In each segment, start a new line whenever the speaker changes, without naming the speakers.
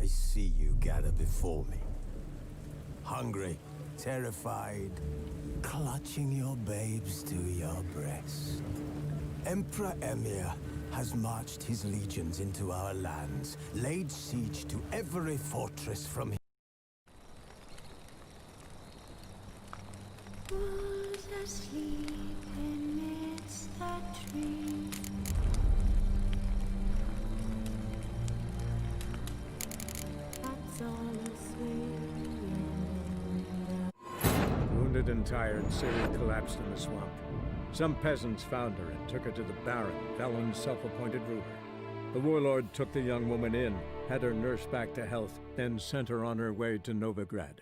I see you gather before me. Hungry, terrified, clutching your babes to your breast. Emperor Emir has marched his legions into our lands, laid siege to every fortress from
Who's asleep amidst the trees? That's all
Wounded and tired, Ciri collapsed in the swamp. Some peasants found her and took her to the Baron, Valen's self-appointed ruler. The warlord took the young woman in, had her nursed back to health, then sent her on her way to Novigrad.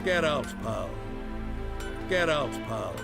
Get out, pal. Get out, pal.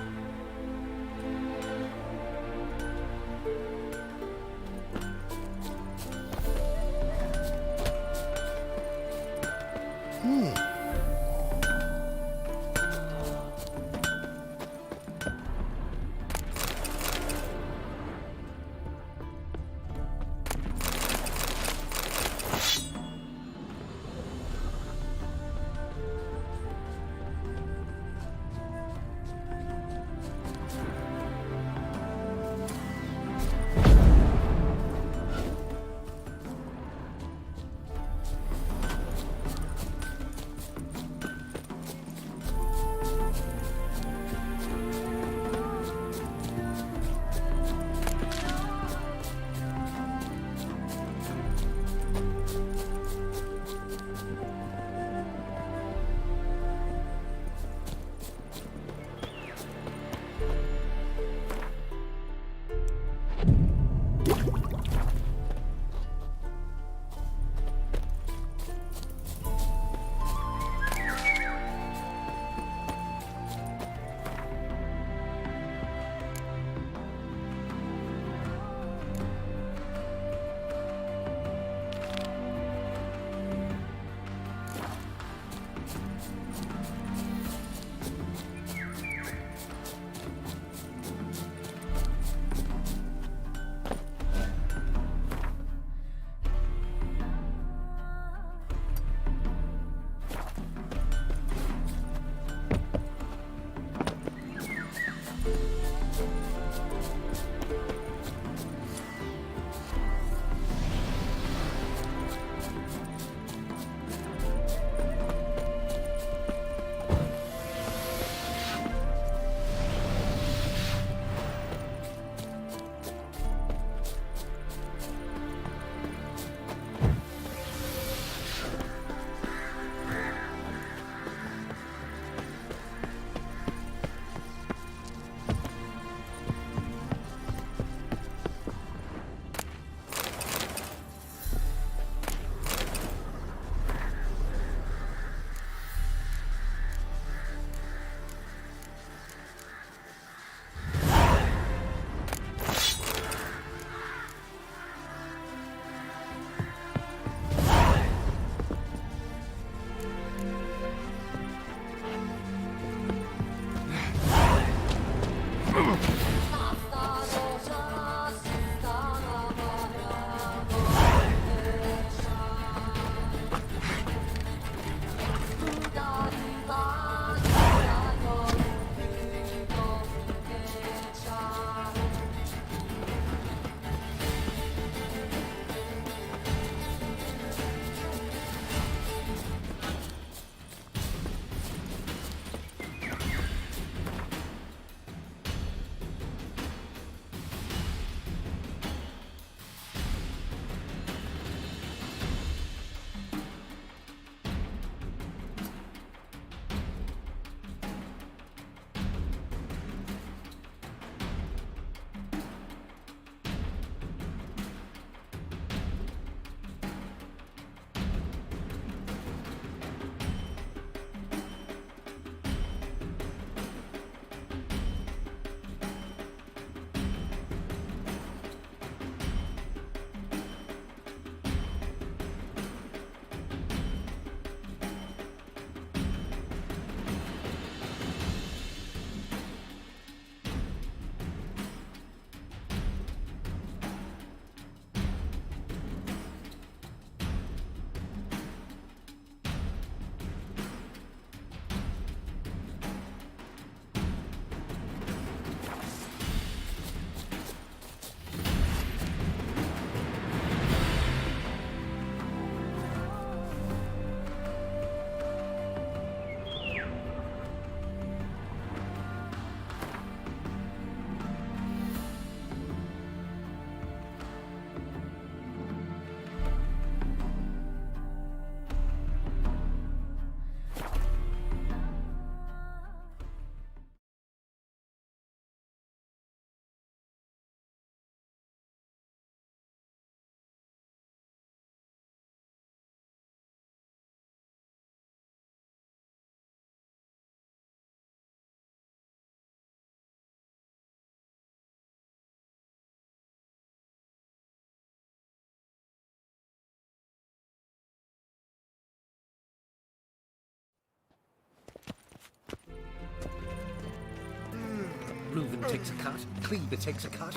takes a cut. Cleaver takes a cut.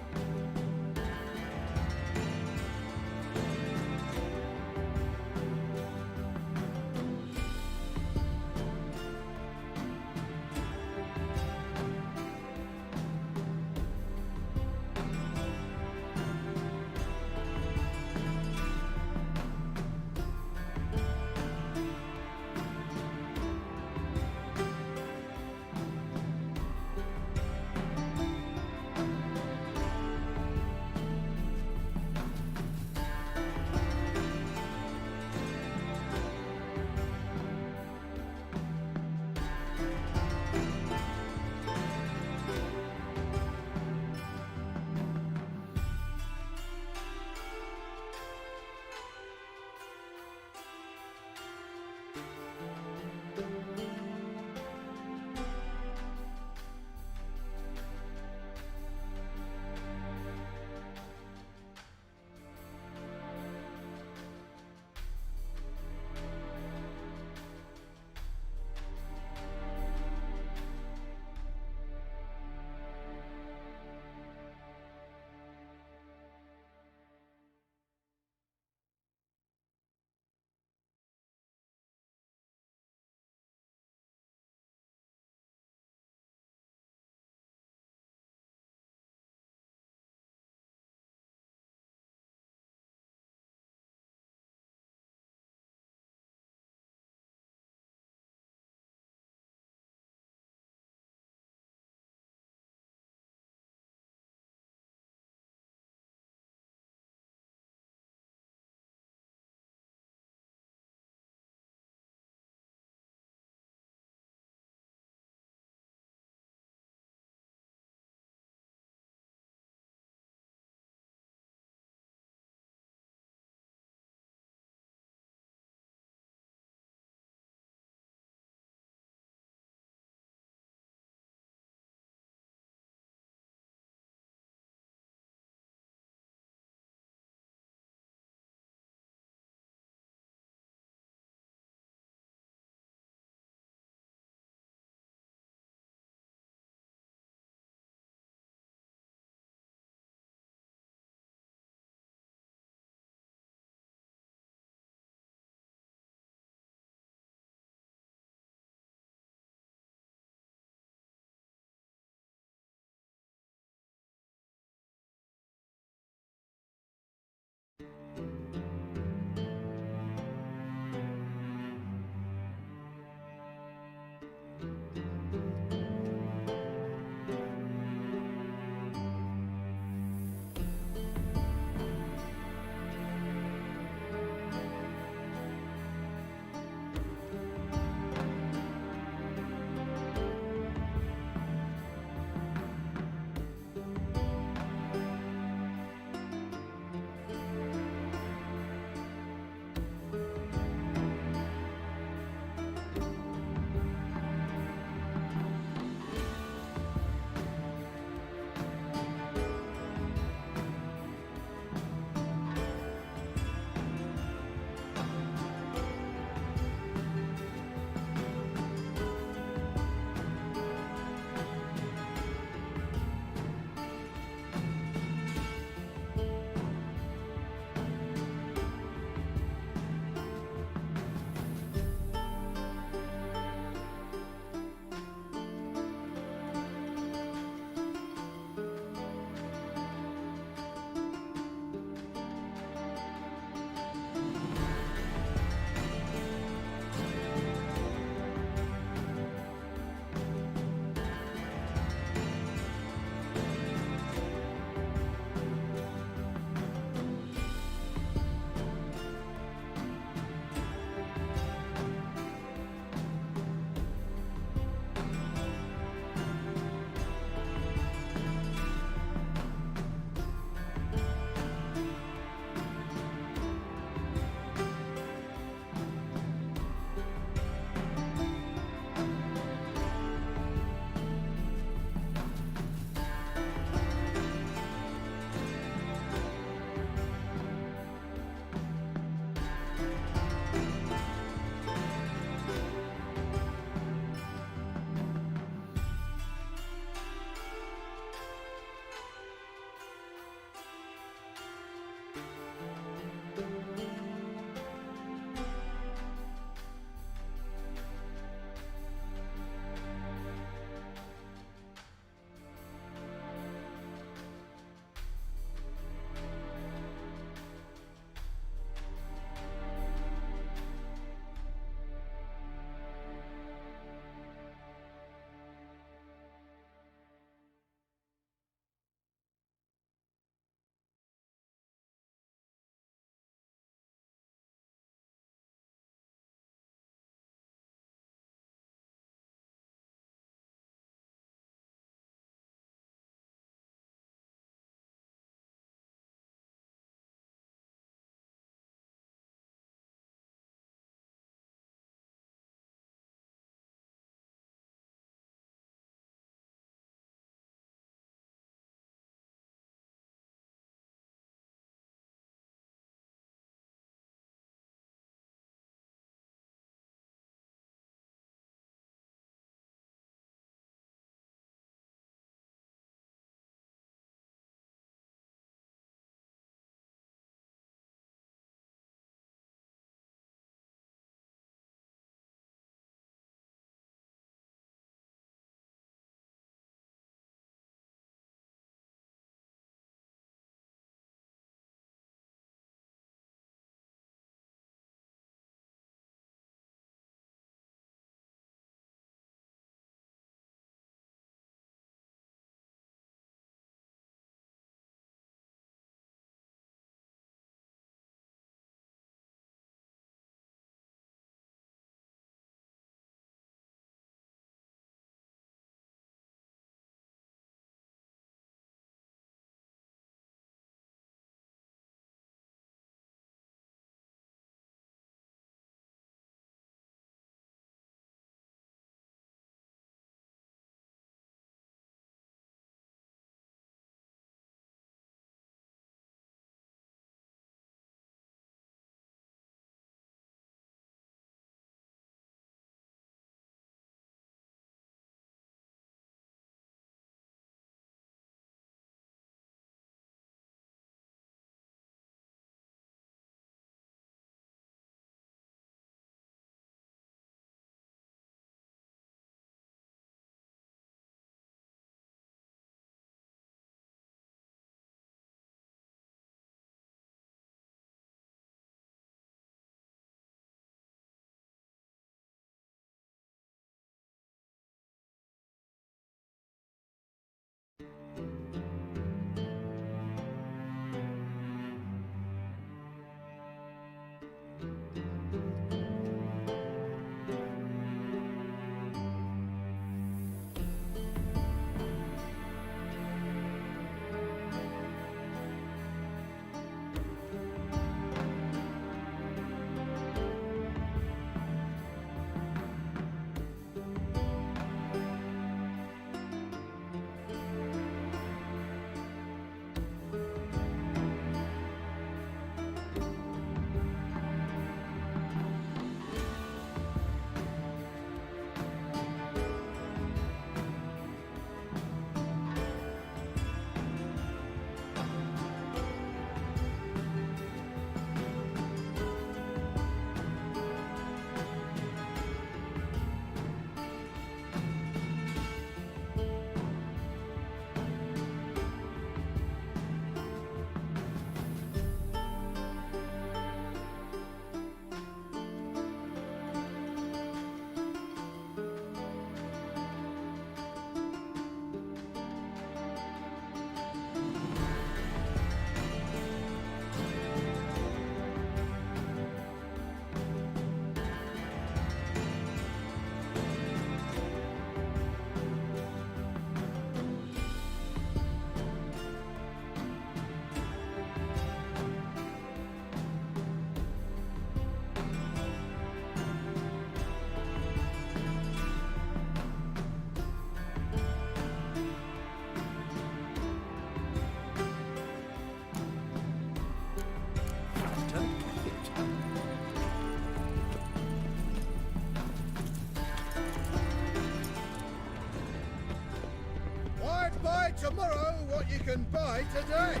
buy tomorrow what you can buy today.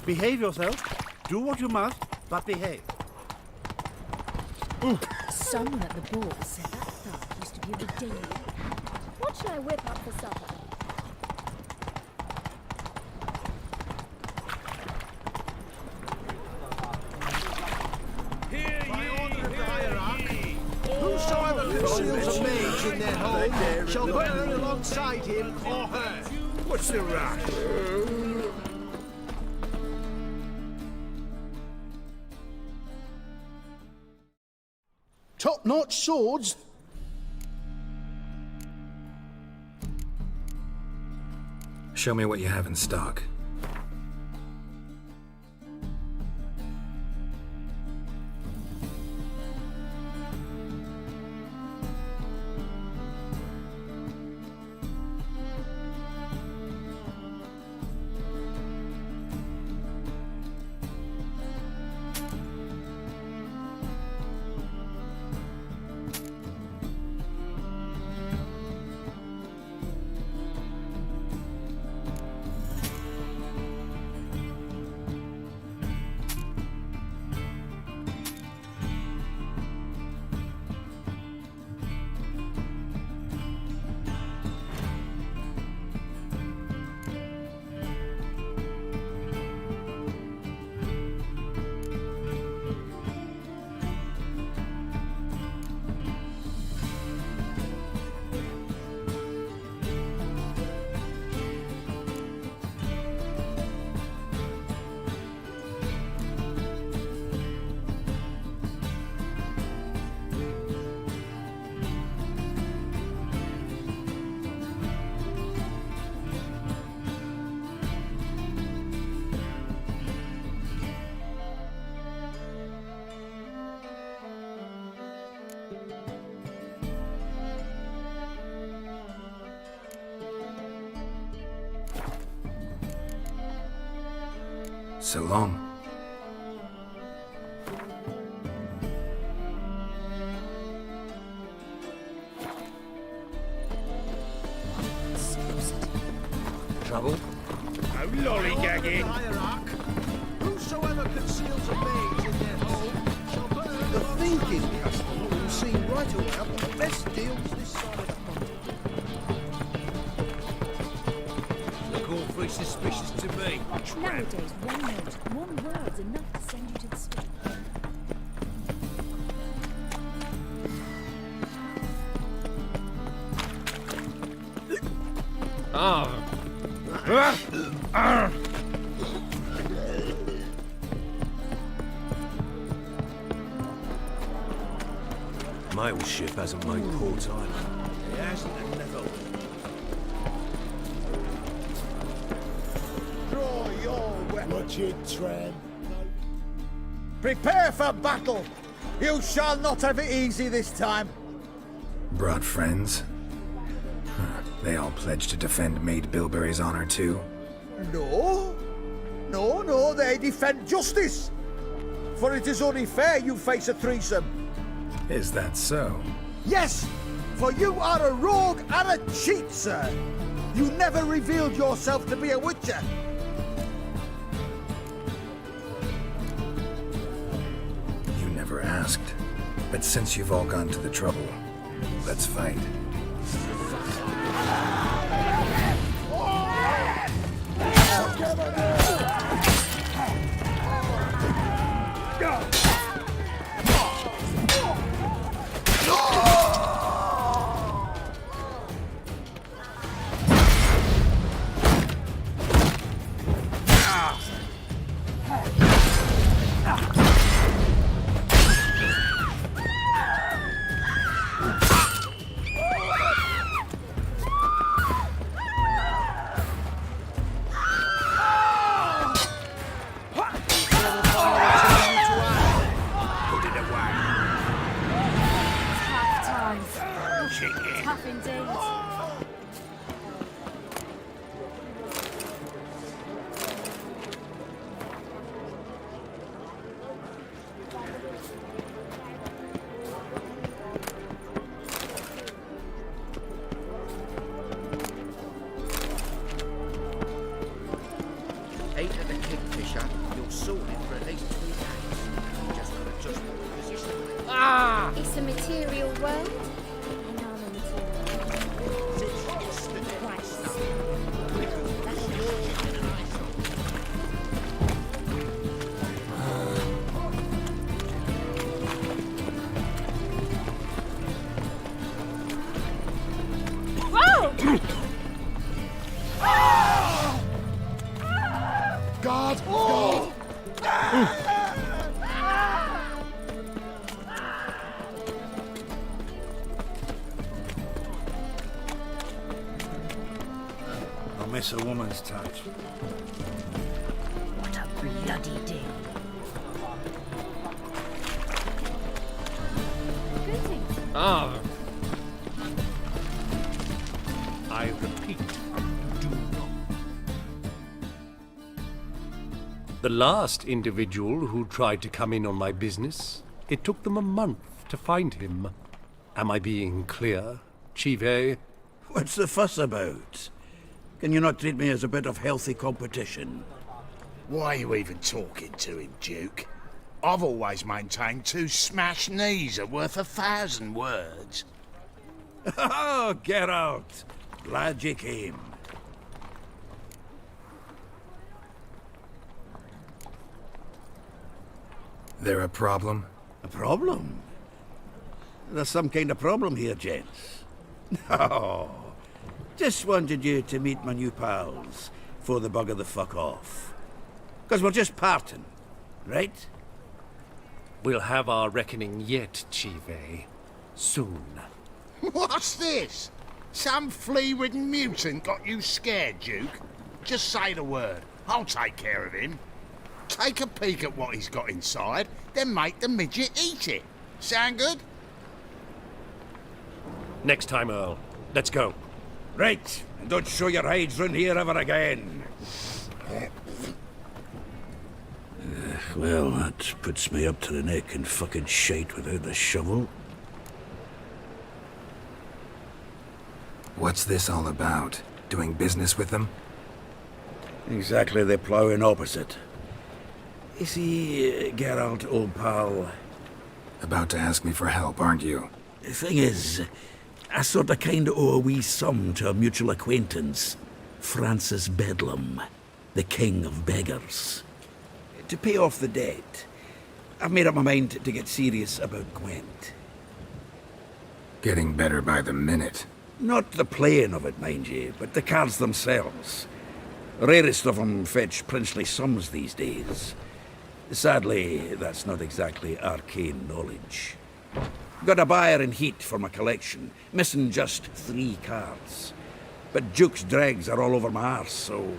Behave yourself. Do what you must, but behave.
Someone at the ball said that stuff used to be the daily.
What should I whip up for supper?
Whosoever conceals a mage in their home shall burn alongside him or her.
What's the rush?
Top-notch swords.
Show me what you have in stock. So long.
Trouble?
No lollygagging.
Whosoever conceals a mage in their home shall burn. The thinking customer will see right away up the best deals this side of the pond. Look awfully suspicious to me.
Nowadays, one note, one word's enough to send you to the stake.
Mail ship hasn't made port either.
It hasn't and never will. Draw your weapon.
Watch it, tramp.
Prepare for battle! You shall not have it easy this time!
Brought friends? They all pledged to defend Maid Bilberry's honor too?
No. No, they defend justice! For it is only fair you face a threesome.
Is that so?
Yes! For you are a rogue and a cheat, sir! You never revealed yourself to be a witcher!
You never asked. But since you've all gone to the trouble, let's fight.
Kingfisher, you're sorted for at least 3 days. You just got to adjust the position.
It's a material world, and I'm a material.
God! God!
I'll miss a woman's touch.
What a bloody day.
Greetings.
Ah. I repeat, do not. The last individual who tried to come in on my business, it took them a month to find him. Am I being clear, Chive?
What's the fuss about? Can you not treat me as a bit of healthy competition?
Why are you even talking to him, Duke? I've always maintained 2 smashed knees are worth 1,000 words.
Oh, get out! Glad you came.
There a problem?
A problem? There's some kind of problem here, gents. No. Just wanted you to meet my new pals before they bugger the fuck off. 'Cause we're just parting, right?
We'll have our reckoning yet, Chive. Soon.
What's this? Some flea-ridden mutant got you scared, Duke? Just say the word. I'll take care of him. Take a peek at what he's got inside, then make the midget eat it. Sound good?
Next time, Earl. Let's go.
Right, and don't show your hides round here ever again. Well, that puts me up to the neck in fucking shite without the shovel.
What's this all about? Doing business with them?
Exactly the ploughing opposite. You see, Geralt, old pal,
About to ask me for help, aren't you?
the thing is, I sort of kind of owe a wee sum to a mutual acquaintance, Francis Bedlam, the king of beggars. To pay off the debt, I've made up my mind to get serious about Gwent.
Getting better by the minute.
Not the playing of it, mind you, but the cards themselves. Rarest of them fetch princely sums these days. Sadly, that's not exactly arcane knowledge. Got a buyer in heat for my collection, missing just 3 cards. But Duke's dregs are all over my arse, so...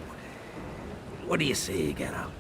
What do you say, Geralt?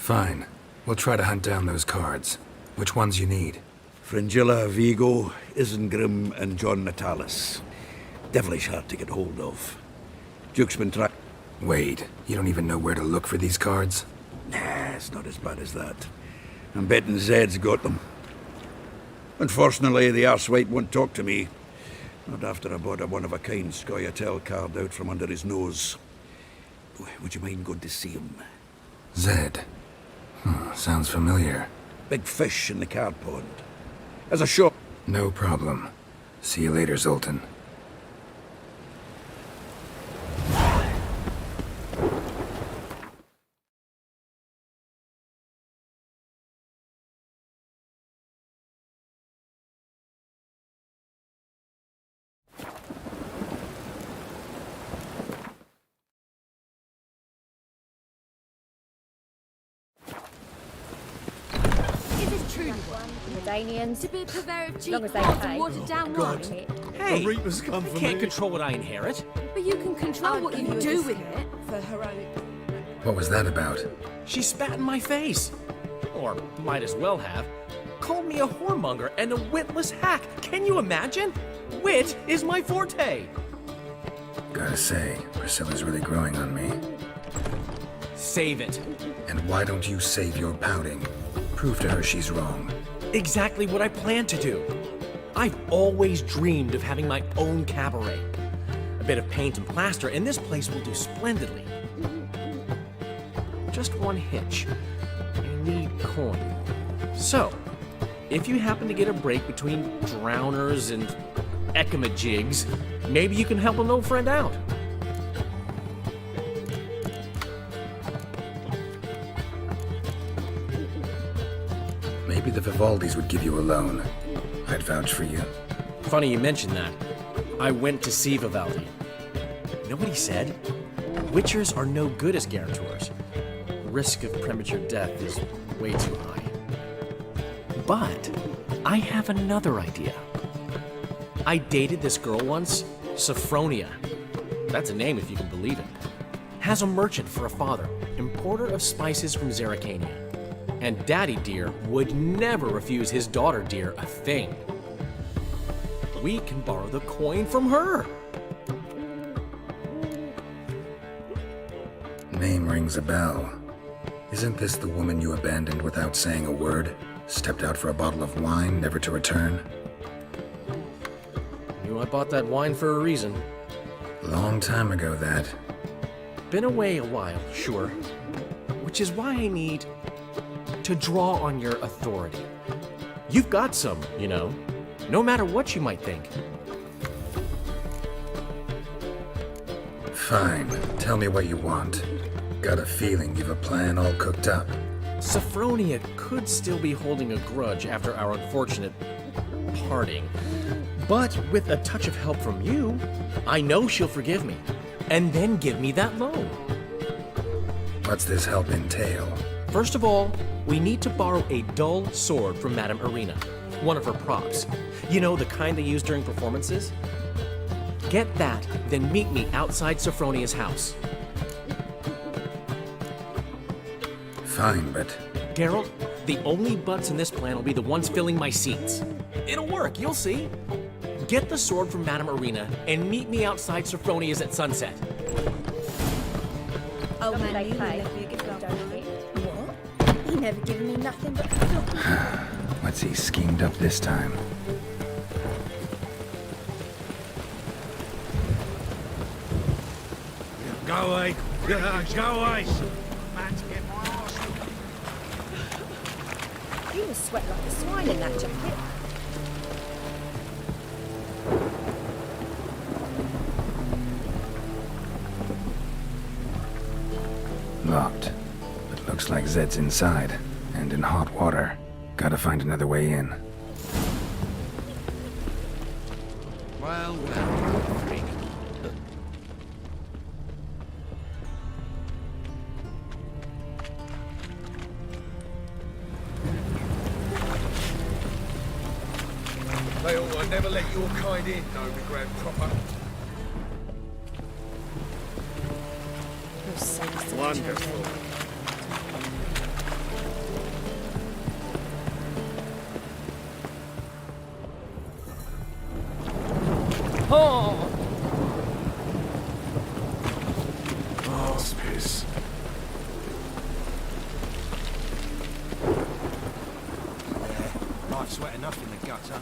Fine. We'll try to hunt down those cards. Which ones you need?
Fringilla, Vigo, Isengrim, and John Natalis. Devilish hard to get hold of. Duke's been trying...
Wait, you don't even know where to look for these cards?
Nah, it's not as bad as that. I'm betting Zed's got them. Unfortunately, the arsewite won't talk to me. Not after I bought a one-of-a-kind Skellige card out from under his nose. Would you mind going to see him?
Zed. Sounds familiar.
Big fish in the card pond. As a shop.
No problem. See you later, Zoltan.
Danians.
To be a purveyor of cheap
Long as they
clothes
pay.
and watered down
God.
wine.
Hey, the Reapers come for
Can't
me.
control what I inherit.
But you can control what you do with it.
For heroic.
What was that about?
She spat in my face. Or might as well have. Called me a whoremonger and a witless hack. Can you imagine? Wit is my forte.
Gotta say, Priscilla's really growing on me.
Save it.
And why don't you save your pouting? Prove to her she's wrong.
Exactly what I plan to do. I've always dreamed of having my own cabaret. A bit of paint and plaster, and this place will do splendidly. Just one hitch. I need coin. So, if you happen to get a break between drowners and ekamajigs, maybe you can help an old friend out.
Maybe the Vivaldis would give you a loan. I'd vouch for you.
Funny you mention that. I went to see Vivaldi. You know what he said? Witchers are no good as guarantors. The risk of premature death is way too high. But I have another idea. I dated this girl once, Sophronia. That's a name if you can believe it. Has a merchant for a father, importer of spices from Zerrikania. And Daddy Dear would never refuse his daughter Dear a thing. We can borrow the coin from her.
Name rings a bell. Isn't this the woman you abandoned without saying a word? Stepped out for a bottle of wine, never to return?
Knew I bought that wine for a reason.
Long time ago, that.
Been away a while, sure. Which is why I need to draw on your authority. You've got some, you know, no matter what you might think.
Fine. Tell me what you want. Got a feeling you've a plan all cooked up.
Sophronia could still be holding a grudge after our unfortunate parting. But with a touch of help from you, I know she'll forgive me, and then give me that loan.
What's this help entail?
First of all, we need to borrow a dull sword from Madame Arena, one of her props. You know, the kind they use during performances? Get that, then meet me outside Sophronia's house.
Fine, but...
Geralt, the only butts in this plan will be the ones filling my seats. It'll work, you'll see. Get the sword from Madame Arena and meet me outside Sophronia's at sunset.
Oh man, they pay. What? He never given me nothing but
What's he schemed up this time?
Go away. Go away.
You must sweat like a swine in that jacket.
Locked. But looks like Zed's inside, and in hot water. Gotta find another way in.
Well, freak.
They all never let your kind in, no regret proper.
You're so
Wonderful.
sweat enough in the gutter.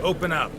Open up.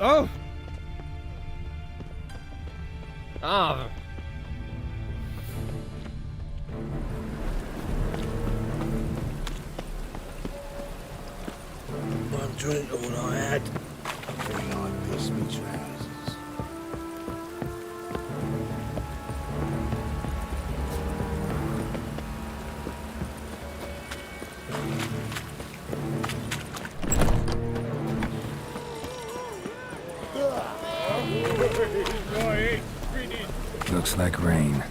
Oh!
Ah.
One drink all I had. I think I pissed me trousers.
Looks like rain.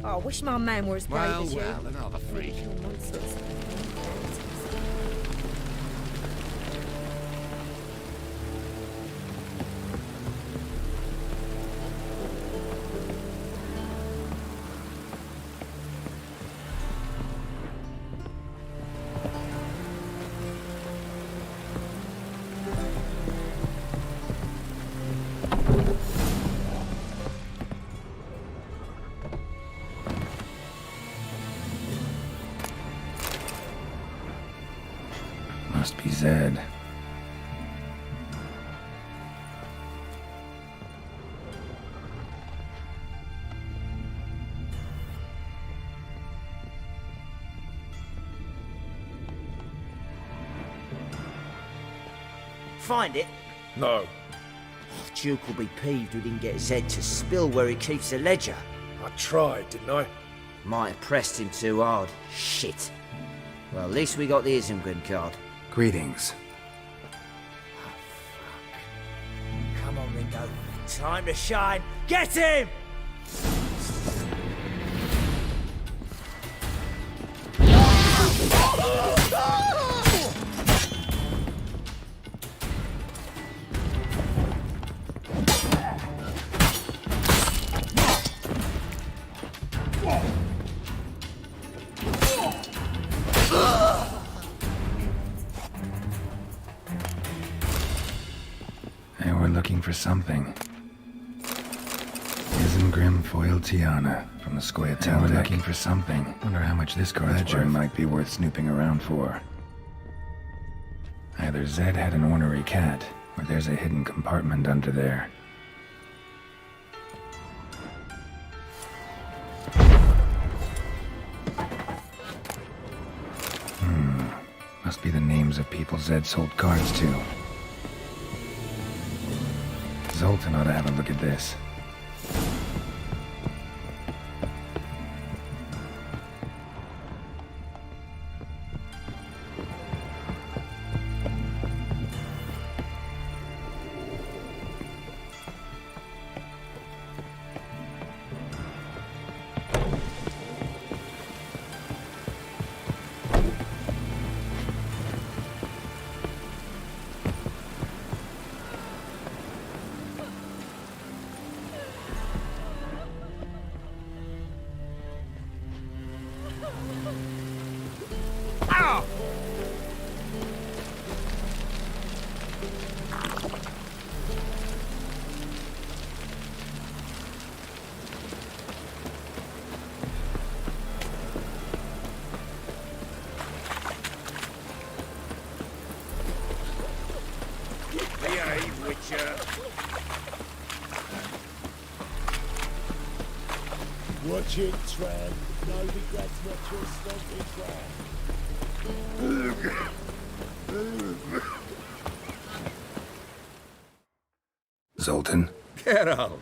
Oh, I wish my man were as brave
Well,
as you.
well, another freak.
Kill monsters.
Must be Zed.
Find it?
No.
Duke will be peeved we didn't get Zed to spill where he keeps the ledger.
I tried, didn't I?
Might have pressed him too hard. Shit. Well, at least we got the Isengrim card.
Greetings.
Come on, Ringo. Time to shine. Get him!
They were looking for something. Isengrim foil Tiana from the Skellige. We're looking for something. Wonder how much this ledger might be worth snooping around for. Either Zed had an ornery cat, or there's a hidden compartment under there. Must be the names of people Zed sold cards to. Zoltan ought to have a look at this.
shirt.
Watch it, Tran. No regrets, not your stomping Tran.
Zoltan,
Get out.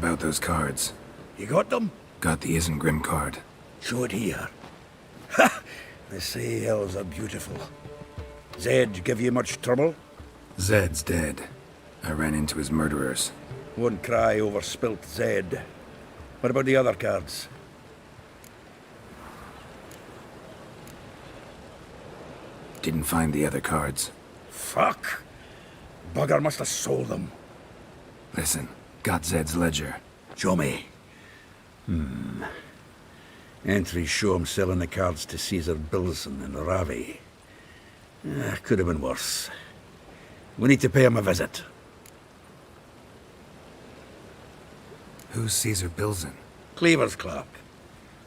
about those cards.
You got them?
Got the Isengrim card.
Show it here. Ha! The sea hills are beautiful. Zed give you much trouble?
Zed's dead. I ran into his murderers.
Won't cry over spilt Zed. What about the other cards?
Didn't find the other cards.
Fuck! Bugger must have sold them.
Listen, got Zed's ledger.
Show me. Entries show him selling the cards to Caesar Bilson and Ravi. Could have been worse. We need to pay him a visit.
Who's Caesar Bilson?
Cleaver's clerk.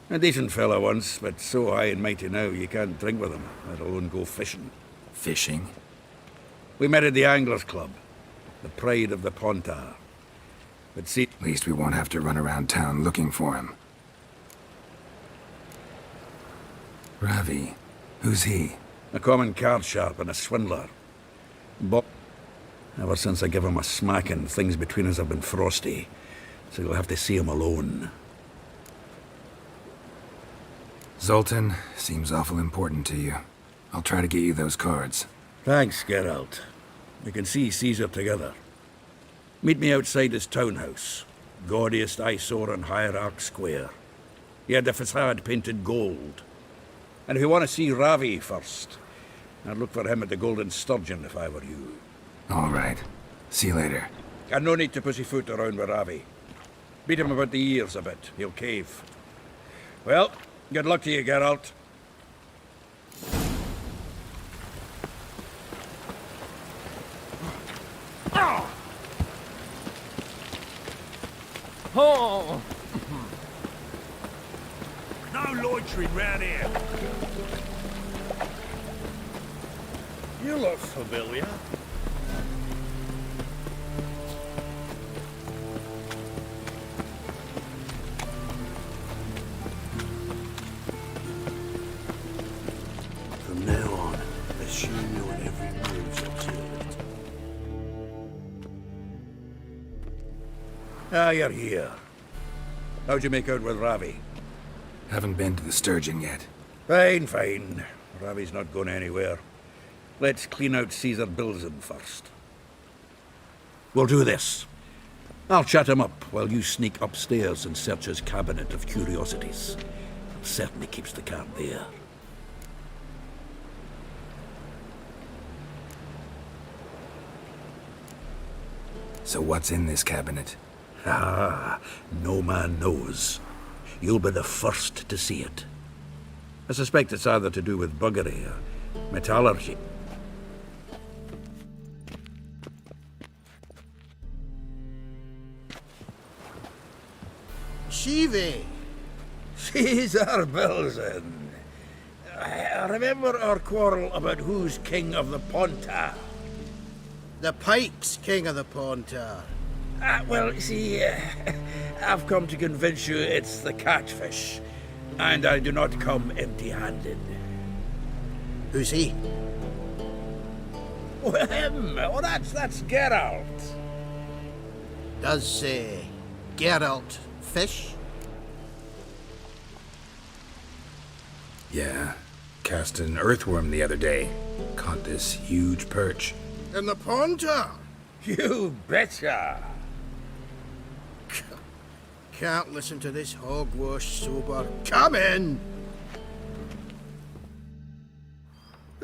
A decent fellow once, but so high and mighty now you can't drink with him, let alone go fishing.
Fishing?
We met at the Anglers Club, the pride of the Pontar. But see...
At least we won't have to run around town looking for him. Ravi. Who's he?
A common card sharp and a swindler. But ever since I gave him a smacking, things between us have been frosty. So you'll have to see him alone.
Zoltan, seems awful important to you. I'll try to get you those cards.
Thanks, Geralt. We can see Caesar together. Meet me outside his townhouse. Gaudiest eyesore on Hierarch Square. He had the facade painted gold. And if you want to see Ravi first, I'd look for him at the Golden Sturgeon if I were you.
All right. See you later.
And no need to pussyfoot around with Ravi. Beat him about the ears a bit. He'll cave. Well, good luck to you, Geralt.
Oh! No loitering round here. You look familiar.
From now on, assume your every move's observed.
Ah, you're here. How'd you make out with Ravi?
Haven't been to the Sturgeon yet.
Fine, fine. Ravi's not going anywhere. Let's clean out Caesar Bilson first. We'll do this. I'll chat him up while you sneak upstairs and search his cabinet of curiosities. Certainly keeps the card there.
So what's in this cabinet?
Ah, no man knows. You'll be the first to see it. I suspect it's either to do with buggery or metallurgy.
Shivi!
Caesar Bilson. I remember our quarrel about who's king of the Pontar.
The Pike's king of the Pontar.
Well, you see, I've come to convince you it's the catfish, and I do not come empty-handed.
Who's he?
Well, him. Oh, that's Geralt.
Does Geralt fish?
Yeah. Cast an earthworm the other day. Caught this huge perch.
In the Pontar?
You betcha.
Can't listen to this hogwash sober. Come in!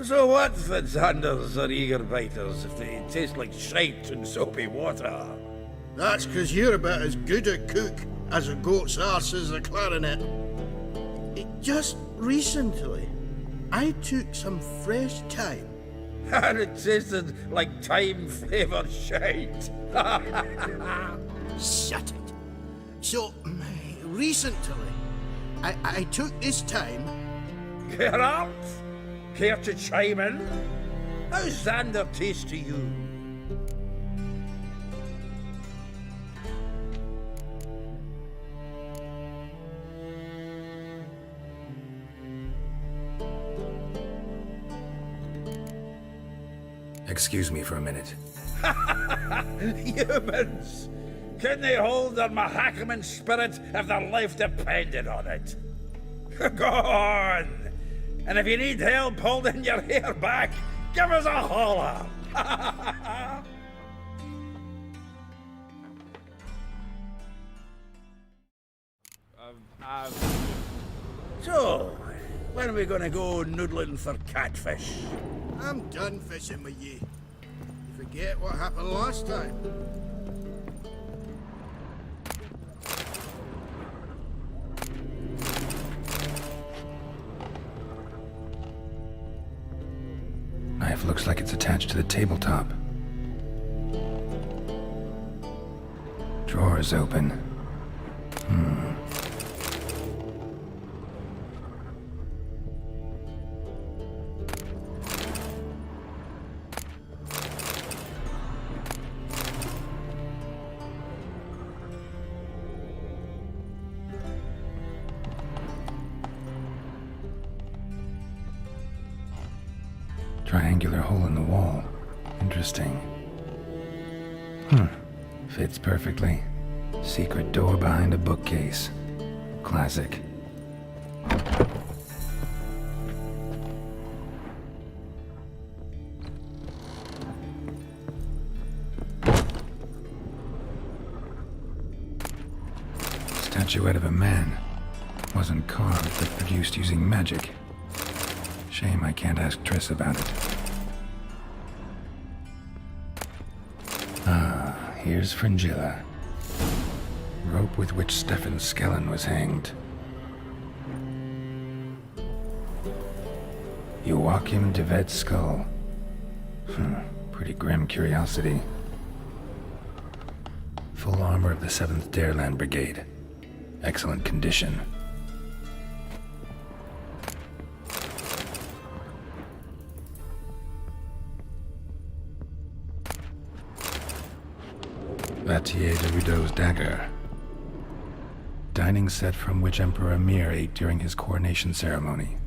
So what, Fitzhanders or eager biters, if they taste like shite and soapy water?
That's 'cause you're about as good a cook as a goat's arse is a clarinet. Just recently, I took some fresh thyme.
And it tasted like thyme-flavoured shite.
Shut it. So, recently, I took this time...
Geralt? Care to chime in? How's Xander taste to you?
Excuse me for a minute.
Humans! Can they hold their Mahakaman spirit if their life depended on it? Go on! And if you need help holding your hair back, give us a holler! So, when are we gonna go noodling for catfish?
I'm done fishing with ye. You forget what happened last time.
Knife looks like it's attached to the tabletop. Drawer is open. Triangular hole in the wall. Interesting. Fits perfectly. Secret door behind a bookcase. Classic. Statuette of a man. Wasn't carved, but produced using magic. Shame I can't ask Triss about it. Ah, here's Fringilla. Rope with which Stefan Skellen was hanged. Joachim de Ved's skull. Pretty grim curiosity. Full armor of the 7th Dareland Brigade. Excellent condition. Vatier de Rudeau's dagger. Dining set from which Emperor Emir ate during his coronation ceremony.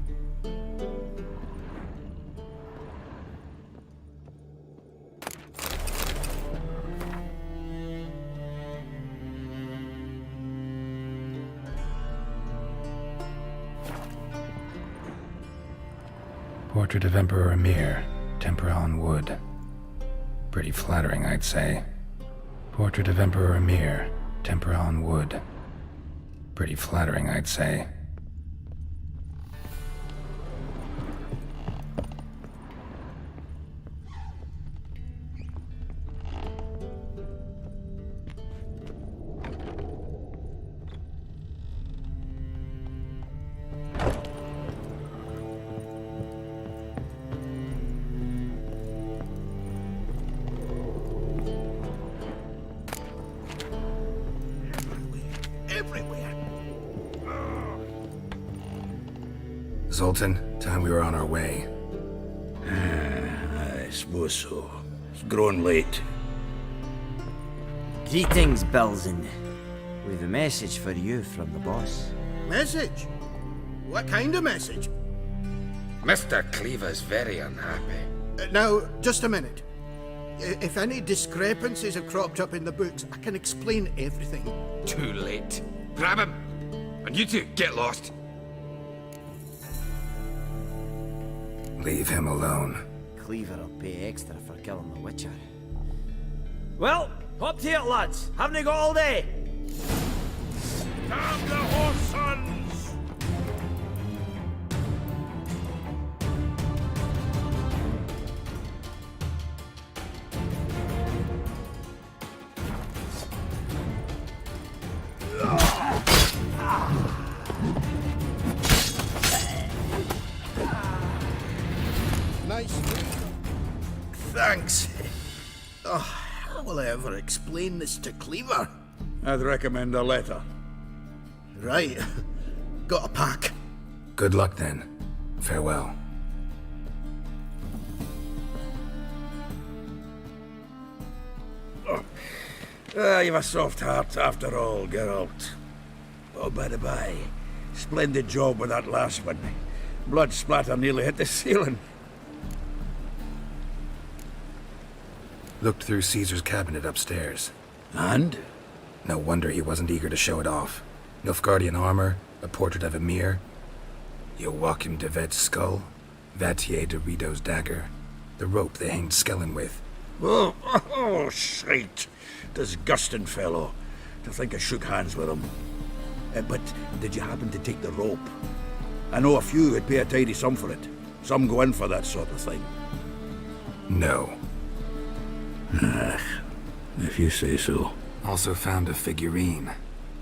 Portrait of Emperor Emir, tempera on wood. Pretty flattering, I'd say. Portrait of Emperor Emir, tempera on wood. Pretty flattering, I'd say. Zoltan, time we were on our way.
I suppose so. It's growing late.
Greetings, Belzen. We've a message for you from the boss.
Message? What kind of message?
Mr. Cleaver's very unhappy.
Now, just a minute. If any discrepancies have cropped up in the books, I can explain everything.
Too late. Grab him! And you two, get lost.
Leave him alone.
Cleaver will pay extra for killing the Witcher. Well, hop to it, lads. Haven't you got all day?
Damn the horse sons!
Nice. Thanks. Oh, how will I ever explain this to Cleaver?
I'd recommend a letter.
Right. Got a pack.
Good luck then. Farewell.
You've a soft heart after all, Geralt. Oh, by the by, splendid job with that last one. Blood splatter nearly hit the ceiling.
Looked through Caesar's cabinet upstairs.
And?
No wonder he wasn't eager to show it off. Nilfgaardian armor, a portrait of Emir, Joachim de Vet's skull, Vatier de Rideau's dagger, the rope they hanged Skellen with.
Oh, shite. Disgusting fellow. To think I shook hands with him. But did you happen to take the rope? I know a few would pay a tidy sum for it. Some go in for that sort of thing.
No.
If you say so.
Also found a figurine.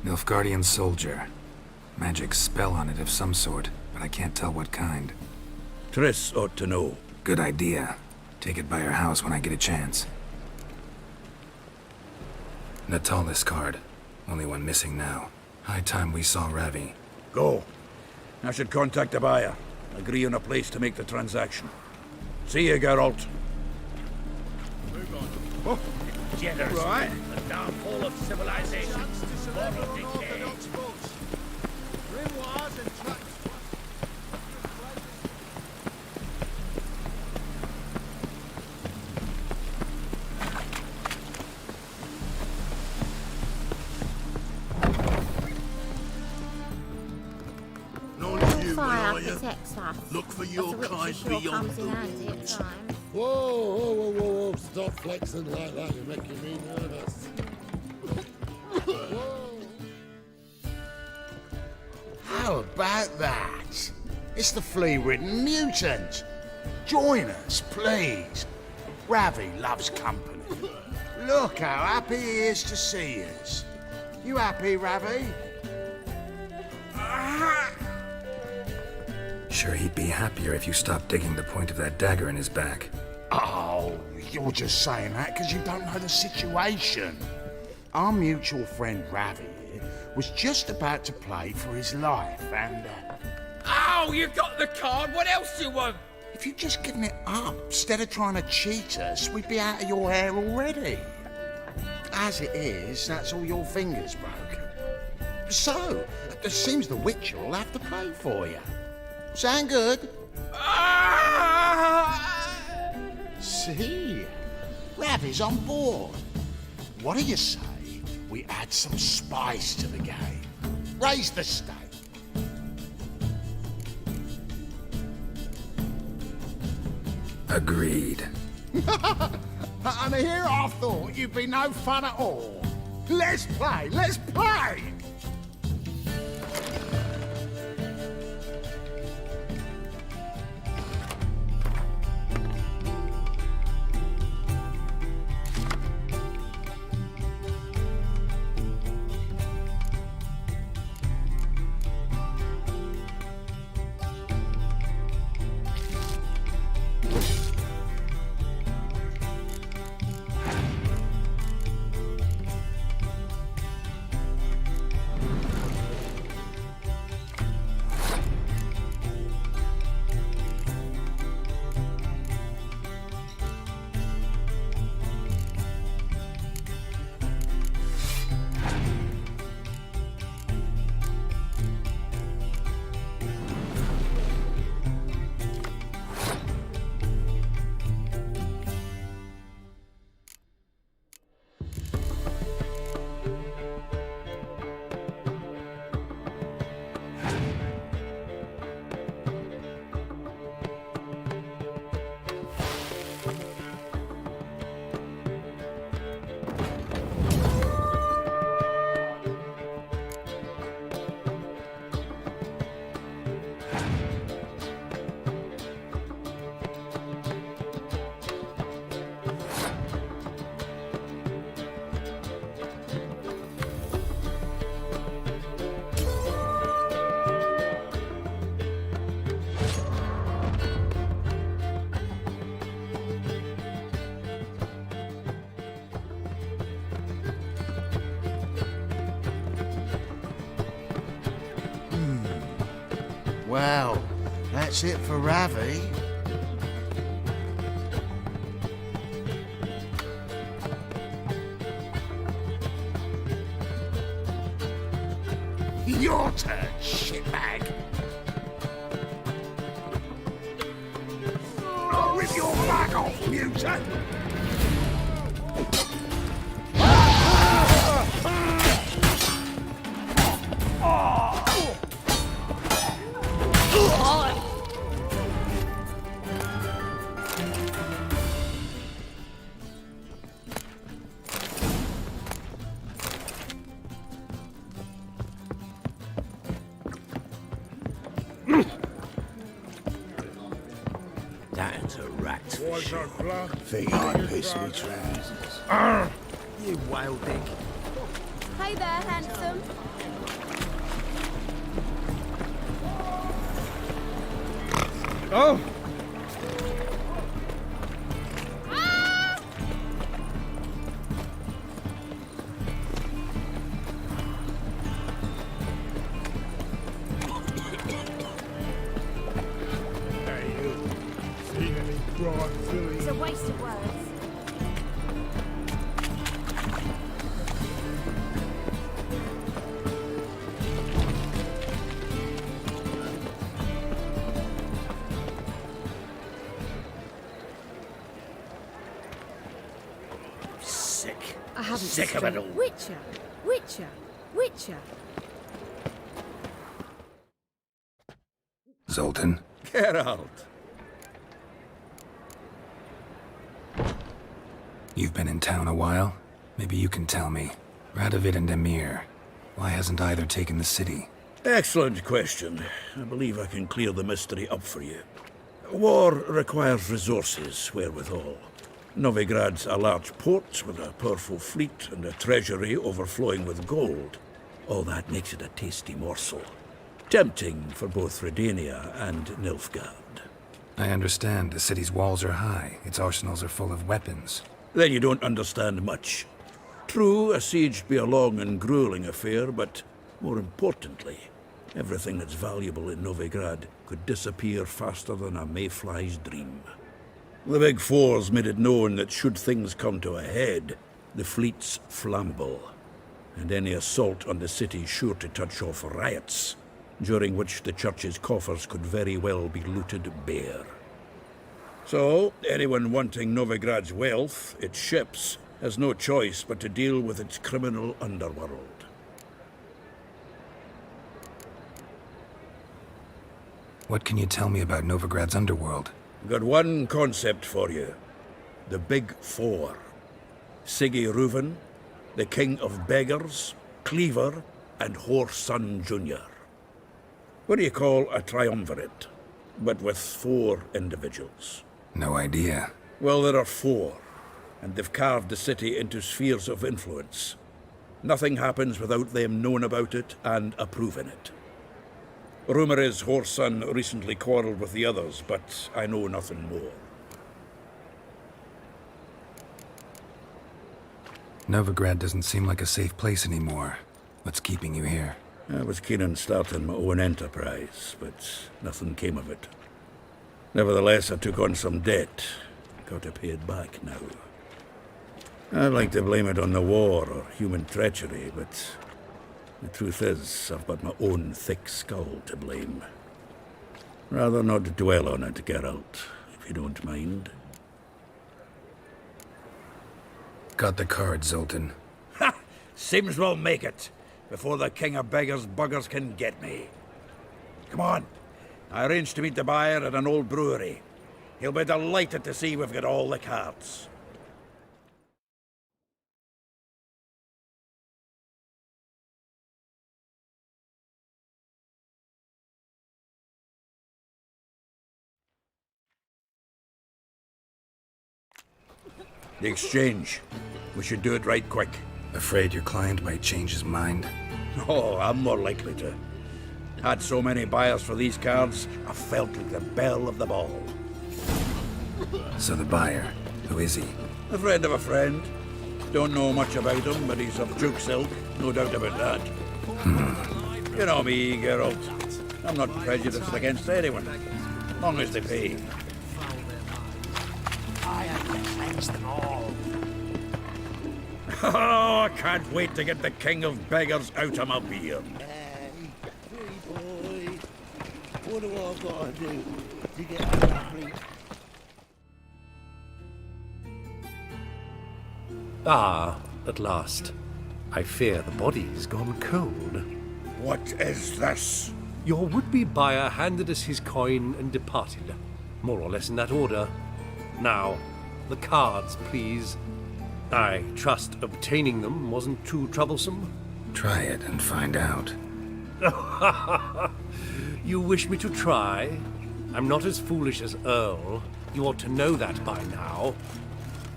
Nilfgaardian soldier. Magic spell on it of some sort, but I can't tell what kind.
Triss ought to know.
Good idea. Take it by her house when I get a chance. Natalis card. Only one missing now. High time we saw Ravi.
Go. I should contact the buyer. Agree on a place to make the transaction. See you, Geralt.
Oh,
Jitters.
right.
The downfall of civilization. Moral decay.
Grimoires and tracts.
Fire protects us.
Look for your kind
sure
beyond
comes in handy at times.
Whoa, stop flexing like that, you're making me nervous.
How about that? It's the flea-ridden mutant. Join us, please. Ravi loves company. Look how happy he is to see us. You happy, Ravi?
Sure he'd be happier if you stopped digging the point of that dagger in his back.
Oh, you're just saying that because you don't know the situation. Our mutual friend Ravi here was just about to play for his life and...
Oh, you got the card. What else do you want?
If you'd just given it up instead of trying to cheat us, we'd be out of your hair already. As it is, that's all your fingers broken. So, it seems the Witcher will have to play for you. Sound good? See? Ravi's on board. What do you say we add some spice to the game? Raise the stake.
Agreed.
And here I thought you'd be no fun at all. Let's play, let's play! Well, that's it for Ravi. Your turn, shitbag. Oh, rip your back off, mutant!
That's a rat's for
What's
sure.
our plan?
Think I piss me trousers. You wild dick.
Hey there, handsome.
Oh!
Hey, you. Seen any broad filly?
It's a waste of words.
Sick.
I haven't
Sick of it all.
Witcher, Witcher, Witcher.
Zoltan,
Get out.
you've been in town a while. Maybe you can tell me. Radovid and Emir, why hasn't either taken the city?
Excellent question. I believe I can clear the mystery up for you. War requires resources wherewithal. Novigrad's a large port with a powerful fleet and a treasury overflowing with gold. All that makes it a tasty morsel. Tempting for both Redania and Nilfgaard.
I understand the city's walls are high, its arsenals are full of weapons.
Then you don't understand much. True, a siege be a long and grueling affair, but more importantly, everything that's valuable in Novigrad could disappear faster than a mayfly's dream. The Big Four's made it known that should things come to a head, the fleet's flammable, and any assault on the city's sure to touch off riots, during which the church's coffers could very well be looted bare. So, anyone wanting Novigrad's wealth, its ships, has no choice but to deal with its criminal underworld.
What can you tell me about Novigrad's underworld?
Got one concept for you. The Big Four. Siggy Reuven, the King of Beggars, Cleaver, and Whoreson Jr. What do you call a triumvirate, but with 4 individuals?
No idea.
Well, there are 4, and they've carved the city into spheres of influence. Nothing happens without them knowing about it and approving it. Rumour is Whoreson recently quarrelled with the others, but I know nothing more.
Novigrad doesn't seem like a safe place anymore. What's keeping you here?
I was keen on starting my own enterprise, but nothing came of it. Nevertheless, I took on some debt. Got to pay it back now. I'd like to blame it on the war or human treachery, but the truth is, I've got my own thick skull to blame. Rather not dwell on it, Geralt, if you don't mind.
Got the card, Zoltan.
Ha! Seems we'll make it, before the King of Beggars buggers can get me. Come on. I arranged to meet the buyer at an old brewery. He'll be delighted to see we've got all the cards. The exchange. We should do it right quick.
Afraid your client might change his mind?
Oh, I'm more likely to. Had so many buyers for these cards, I felt like the belle of the ball.
So the buyer, who is he?
A friend of a friend. Don't know much about him, but he's of Duke's ilk, no doubt about that. You know me, Geralt. I'm not prejudiced against anyone, long as they pay.
I have to cleanse them all.
Oh, I can't wait to get the King of Beggars out of my beard.
What do I gotta do to get out of the fleet?
Ah, at last. I fear the body's gone cold.
What is this?
Your would-be buyer handed us his coin and departed. More or less in that order. Now, the cards, please. I trust obtaining them wasn't too troublesome?
Try it and find out.
You wish me to try? I'm not as foolish as Earl. You ought to know that by now.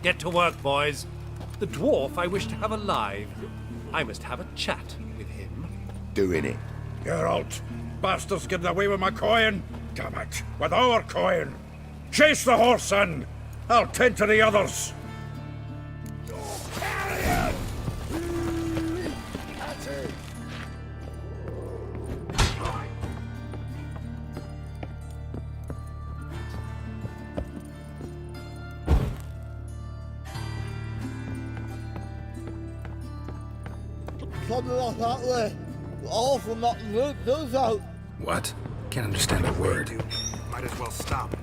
Get to work, boys. The dwarf I wish to have alive. I must have a chat with him.
Doing it. Geralt, bastards getting away with my coin. Damn it, with our coin. Chase the horse in. I'll tend to the others.
Something like that way. All from that root does out.
What? Can't understand a word.
Might as well stop.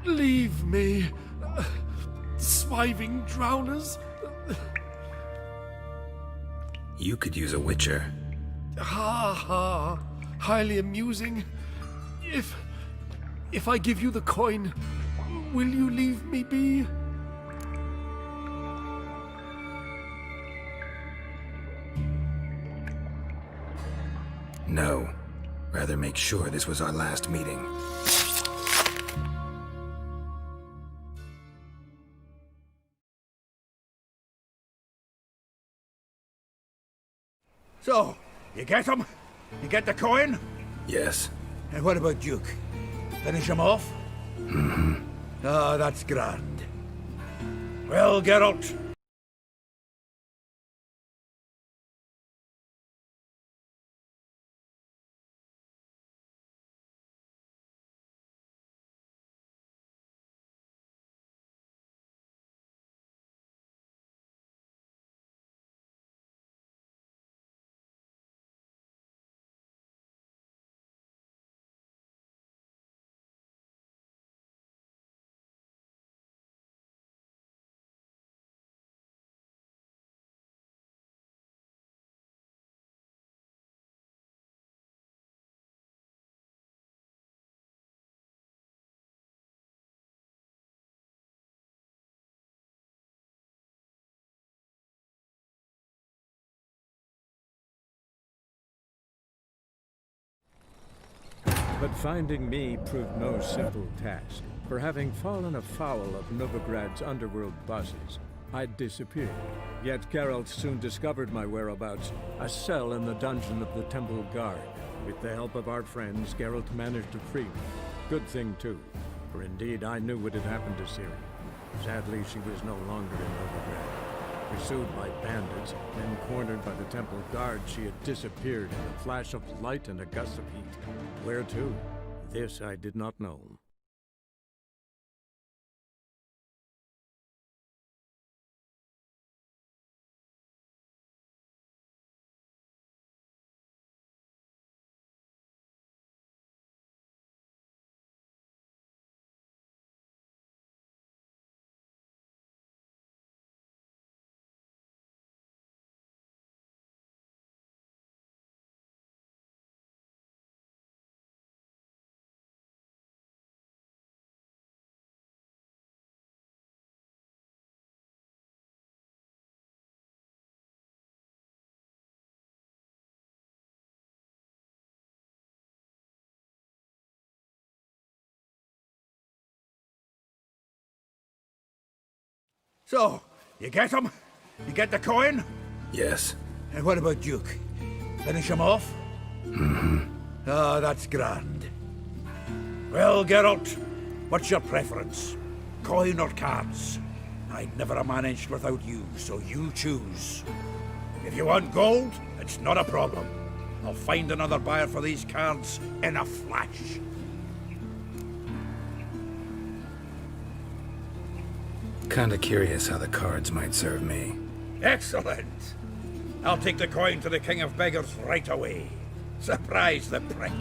Leave me, swiving drowners.
You could use a witcher.
Ha ha, highly amusing. If I give you the coin, will you leave me be?
No. Rather make sure this was our last meeting.
So, you get him? You get the coin?
Yes.
And what about Duke? Finish him off?
Mm-hmm.
Ah, that's grand. Well, Geralt,
But finding me proved no simple task. For having fallen afoul of Novigrad's underworld bosses, I'd disappeared. Yet Geralt soon discovered my whereabouts, a cell in the dungeon of the Temple Guard. With the help of our friends, Geralt managed to free me. Good thing, too, for indeed I knew what had happened to Ciri. Sadly, she was no longer in Novigrad. Pursued by bandits, then cornered by the temple guards, she had disappeared in a flash of light and a gust of heat. Where to? This I did not know.
So, you get him? You get the coin?
Yes.
And what about Duke? Finish him off?
Mm-hmm.
Ah, that's grand. Well, Geralt, what's your preference? Coin or cards? I'd never have managed without you, so you choose. If you want gold, it's not a problem. I'll find another buyer for these cards in a flash.
Kinda curious how the cards might serve me.
Excellent! I'll take the coin to the King of Beggars right away. Surprise the prick.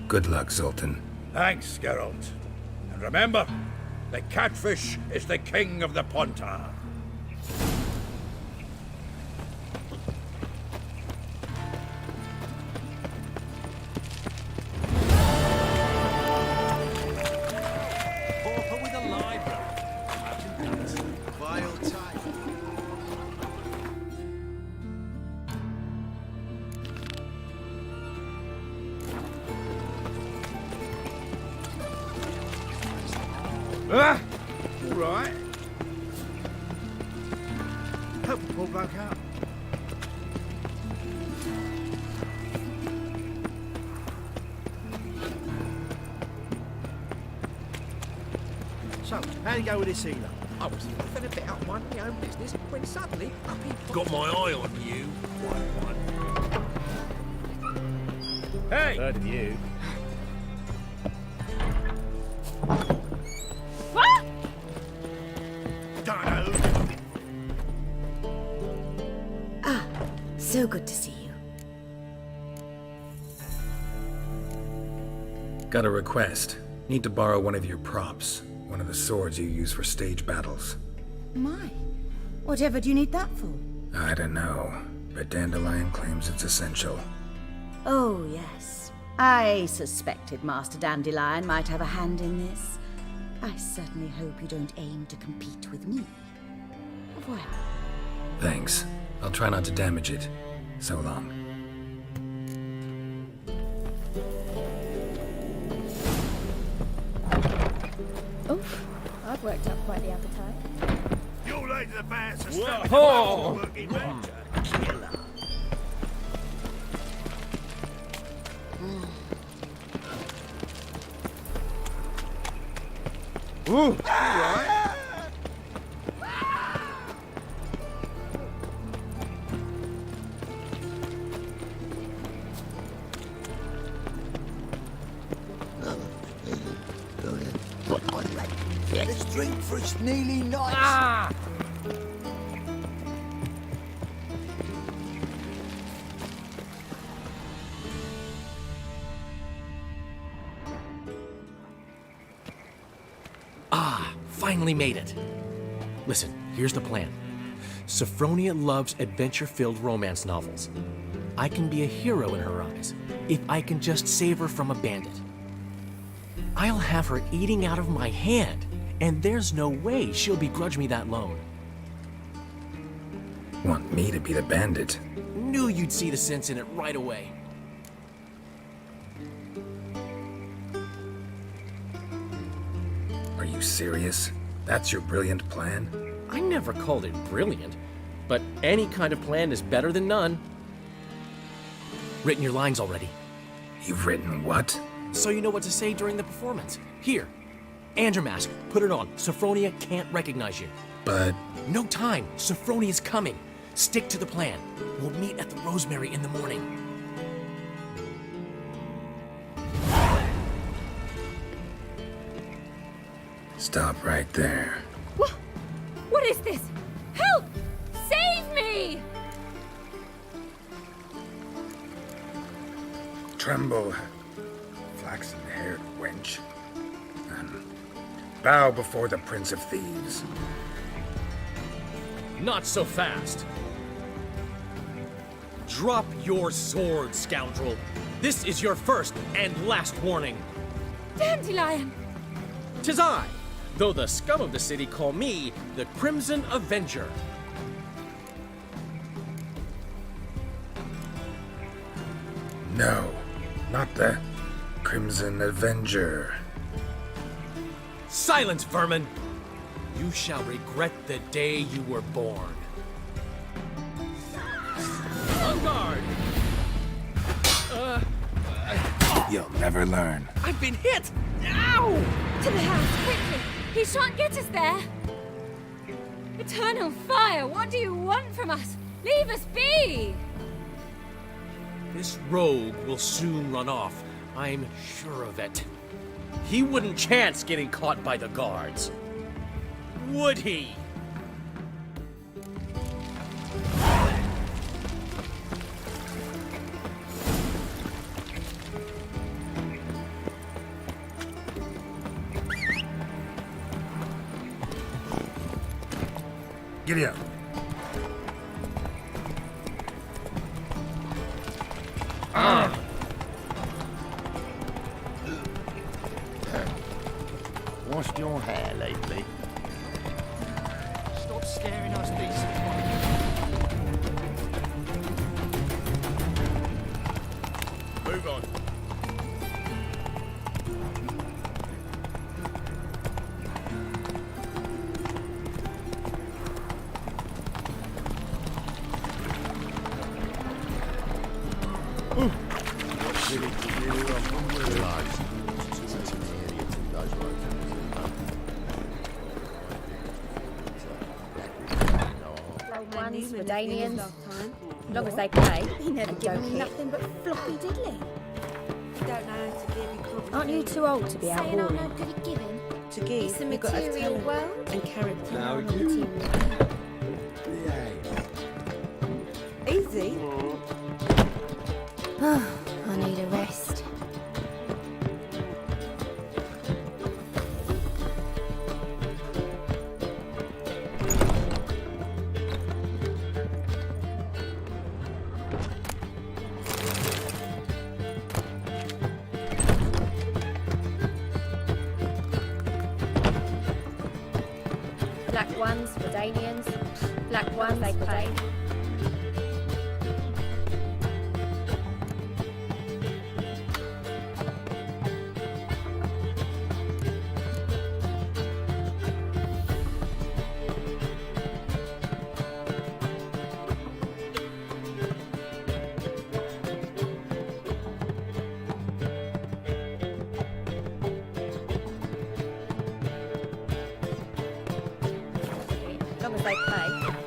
Good luck, Sultan.
Thanks, Geralt. And remember, the catfish is the king of the Pontar.
Pauper with a library. Imagine that. Vile type.
Ah! All right. Help the poor bloke out.
So, how'd you go with this healer?
I was laughing a bit out minding my own business when suddenly up he popped.
Got my eye on you. One.
Hey!
Heard of you.
So good to see you.
Got a request. Need to borrow one of your props. One of the swords you use for stage battles.
My, whatever do you need that for?
I don't know, but Dandelion claims it's essential.
Oh, yes. I suspected Master Dandelion might have a hand in this. I certainly hope you don't aim to compete with me. Au revoir.
Thanks. I'll try not to damage it. So long.
Oof, I've worked up quite the appetite.
You laid the bears to
Whoa.
working ranger. Killer.
Ooh, all right.
Let's drink for it's nearly night.
Finally made it. Listen, here's the plan. Sophronia loves adventure-filled romance novels. I can be a hero in her eyes if I can just save her from a bandit. I'll have her eating out of my hand, and there's no way she'll begrudge me that loan.
Want me to be the bandit?
Knew you'd see the sense in it right away.
Are you serious? That's your brilliant plan?
I never called it brilliant, but any kind of plan is better than none. Written your lines already.
You've written what?
So you know what to say during the performance. Here, Andromask, put it on. Sophronia can't recognize you.
But...
No time. Sophronia's coming. Stick to the plan. We'll meet at the Rosemary in the morning.
Stop right there.
What is this? Help! Save me!
Tremble, flaxen-haired wench. Bow before the Prince of Thieves.
Not so fast. Drop your sword, scoundrel. This is your first and last warning.
Dandelion!
'Tis I, though the scum of the city call me the Crimson Avenger.
No, not the Crimson Avenger.
Silence, vermin! You shall regret the day you were born. On guard!
You'll never learn.
I've been hit! Ow!
To the house, quickly! He shan't get us there! Eternal fire, what do you want from us? Leave us be!
This rogue will soon run off. I'm sure of it. He wouldn't chance getting caught by the guards. Would he?
Giddy up.
Washed your hair lately?
Stop scaring us, decent.
Move on.
Ones, Redanians, as long as they pay. He never gave me nothing but floppy diddly. Don't know how to give you. Aren't you too old to be out
Saying I'm
whoring?
no good at giving.
To give,
It's a
you've got to have
material
talent
world.
and character.
Now you...
Easy.
I need a rest.
Black ones, Redanians. Black ones, they pay. As long as they pay.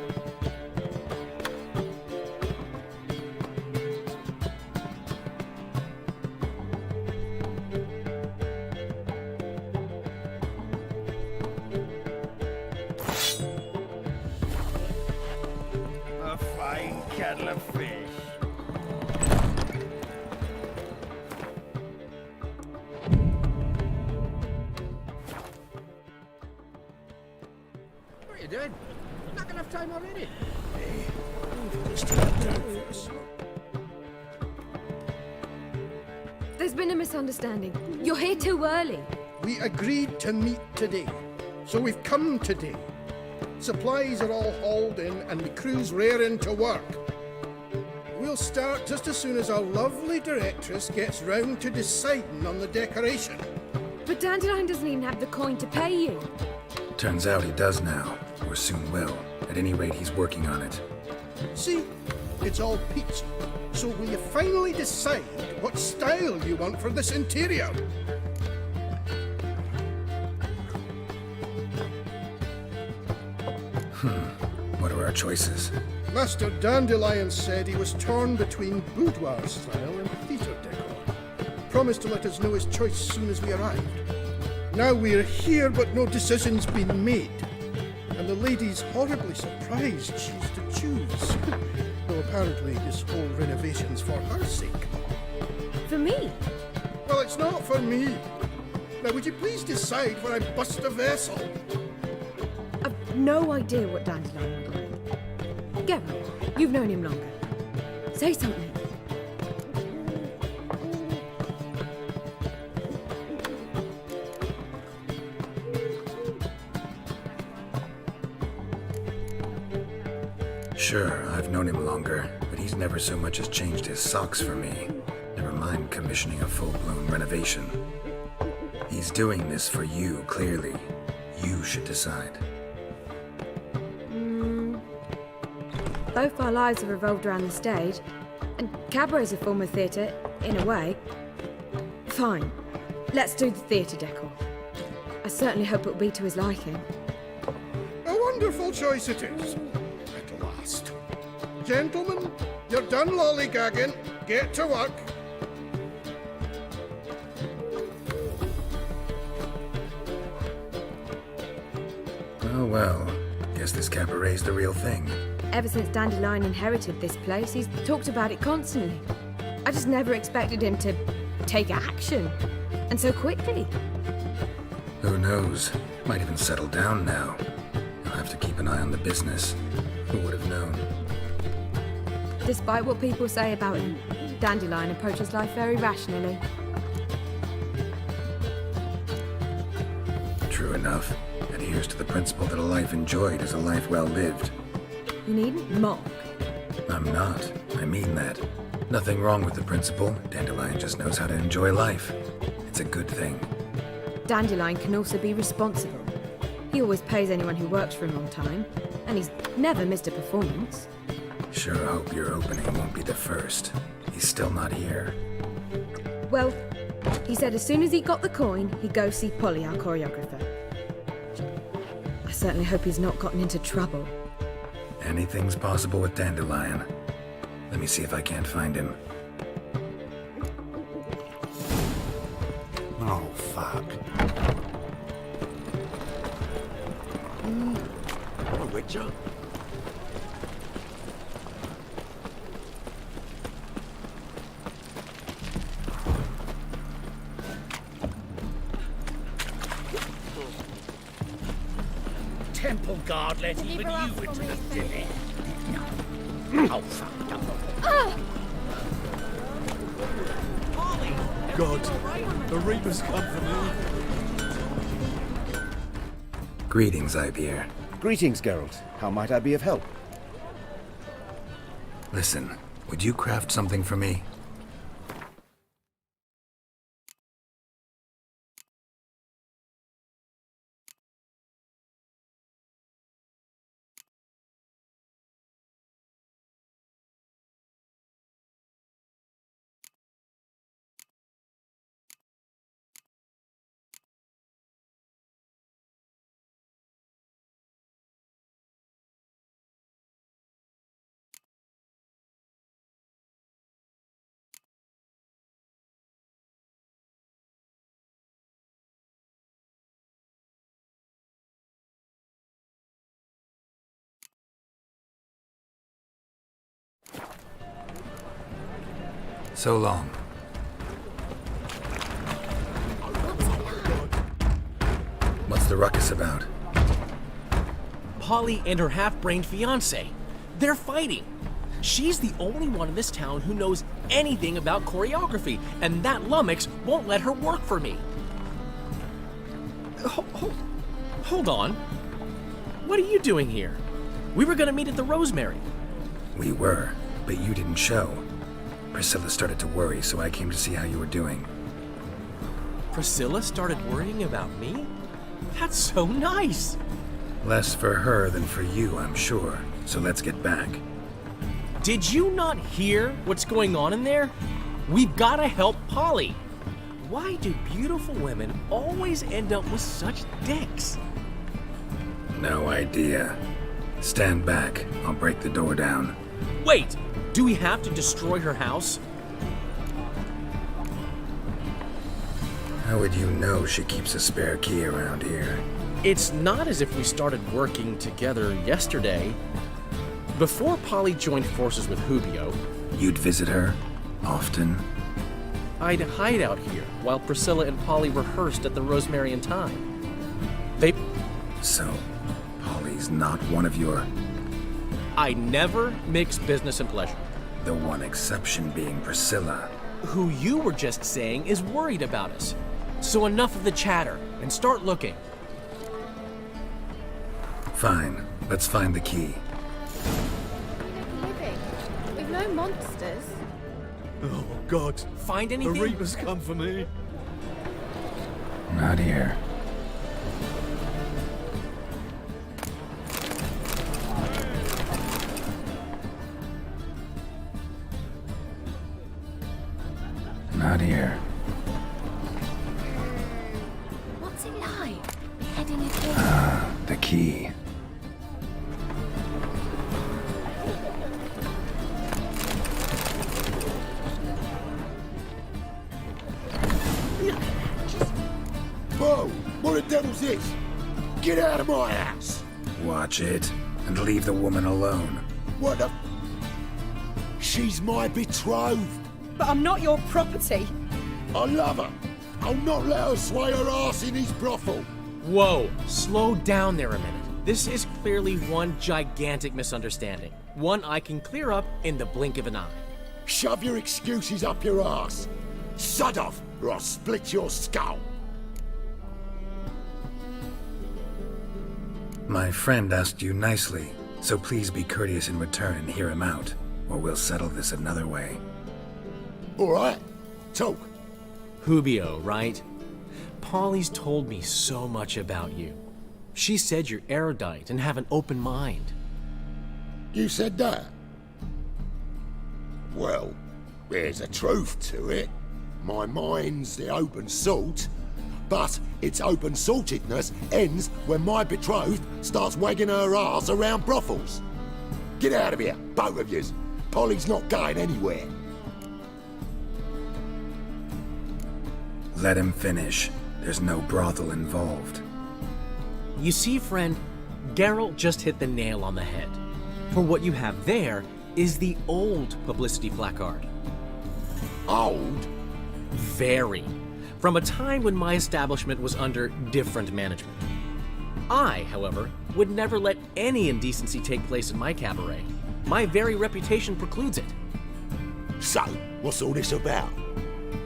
A fine kettle of fish.
What are you doing? Not enough time already.
There's been a misunderstanding. You're here too early.
We agreed to meet today, so we've come today. Supplies are all hauled in and the crew's raring to work. We'll start just as soon as our lovely directress gets round to deciding on the decoration.
But Dandelion doesn't even have the coin to pay you.
Turns out he does now, or soon will. At any rate, he's working on it.
See, it's all peachy. So will you finally decide what style you want for this interior?
our choices.
Master Dandelion said he was torn between boudoir style and theatre decor. Promised to let us know his choice as soon as we arrived. Now we're here, but no decision's been made. And the lady's horribly surprised she's to choose. Though apparently this whole renovation's for her sake.
For me?
Well, it's not for me. Now, would you please decide when I bust a vessel?
I've no idea what Dandelion would like. Geralt, you've known him longer. Say something.
Sure, I've known him longer, but he's never so much as changed his socks for me. Never mind commissioning a full-blown renovation. He's doing this for you, clearly. You should decide.
Both our lives have revolved around the stage, and cabaret's a form of theatre, in a way. Fine. Let's do the theatre decor. I certainly hope it'll be to his liking.
A wonderful choice it is. At last. Gentlemen, you're done lollygagging. Get to work.
Oh well, guess this cabaret's the real thing.
Ever since Dandelion inherited this place, he's talked about it constantly. I just never expected him to take action. And so quickly.
Who knows? Might even settle down now. I'll have to keep an eye on the business. Who would have known?
Despite what people say about him, Dandelion approaches life very rationally.
True enough. Adheres to the principle that a life enjoyed is a life well lived.
You needn't mock.
I'm not. I mean that. Nothing wrong with the principle. Dandelion just knows how to enjoy life. It's a good thing.
Dandelion can also be responsible. He always pays anyone who works for him on time, and he's never missed a performance.
Sure hope your opening won't be the first. He's still not here.
Well, he said as soon as he got the coin, he'd go see Polly, our choreographer. I certainly hope he's not gotten into trouble.
Anything's possible with Dandelion. Let me see if I can't find him.
Oh, fuck.
Oh, Witcher.
Temple guard let even you into the city. Oh, fuck.
God, the Reapers come for me.
Greetings, Ibeer.
Greetings, Geralt. How might I be of help?
Listen, would you craft something for me? So long. What's the ruckus about?
Polly and her half-brained fiancé. They're fighting. She's the only one in this town who knows anything about choreography, and that lummox won't let her work for me. Hold on. What are you doing here? We were gonna meet at the Rosemary.
We were, but you didn't show. Priscilla started to worry, so I came to see how you were doing.
Priscilla started worrying about me? That's so nice!
Less for her than for you, I'm sure. So let's get back.
Did you not hear what's going on in there? We've gotta help Polly. Why do beautiful women always end up with such dicks?
No idea. Stand back. I'll break the door down.
Wait! Do we have to destroy her house?
How would you know she keeps a spare key around here?
It's not as if we started working together yesterday. Before Polly joined forces with Hubio,
You'd visit her? Often?
I'd hide out here while Priscilla and Polly rehearsed at the Rosemary and Thyme.
So, Polly's not one of your...
I never mix business and pleasure.
The one exception being Priscilla.
Who you were just saying is worried about us. So enough of the chatter, and start looking.
Fine. Let's find the key.
Living with no monsters.
Oh, God.
Find anything?
The Reaper's come for me.
Not here. Not here.
What's it like? Beheading a kid?
The key.
Whoa! What the devil's this? Get out of my house!
Watch it, and leave the woman alone.
What the... She's my betrothed.
But I'm not your property.
I love her. I'll not let her sway her ass in his brothel.
Whoa, slow down there a minute. This is clearly one gigantic misunderstanding. One I can clear up in the blink of an eye.
Shove your excuses up your ass. Sod off, or I'll split your skull.
My friend asked you nicely, so please be courteous in return and hear him out, or we'll settle this another way.
All right, talk.
Hubio, right? Polly's told me so much about you. She said you're erudite and have an open mind.
You said that? Well, there's a truth to it. My mind's the open salt, but its open saltedness ends when my betrothed starts wagging her ass around brothels. Get out of here, both of yous. Polly's not going anywhere.
Let him finish. There's no brothel involved.
You see, friend, Geralt just hit the nail on the head. For what you have there is the old publicity placard.
Old?
Very. From a time when my establishment was under different management. I, however, would never let any indecency take place in my cabaret. My very reputation precludes it.
So, what's all this about?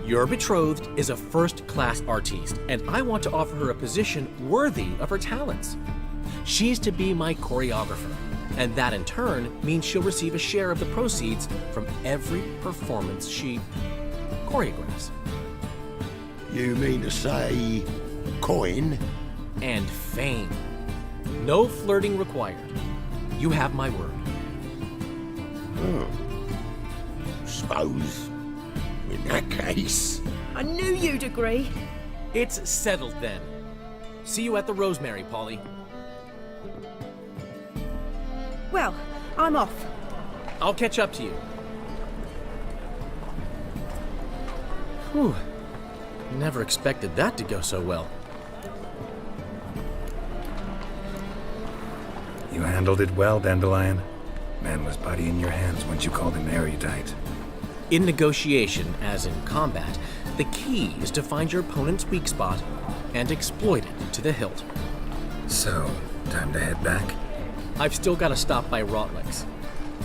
Your betrothed is a first-class artiste, and I want to offer her a position worthy of her talents. She's to be my choreographer, and that in turn means she'll receive a share of the proceeds from every performance she choreographs.
You mean to say... coin?
And fame. No flirting required. You have my word.
Suppose... in that case...
I knew you'd agree.
It's settled then. See you at the Rosemary, Polly.
Well, I'm off.
I'll catch up to you. Whew. Never expected that to go so well.
You handled it well, Dandelion. Man was body in your hands once you called him erudite.
In negotiation, as in combat, the key is to find your opponent's weak spot and exploit it to the hilt.
So, time to head back?
I've still got to stop by Rotlick's.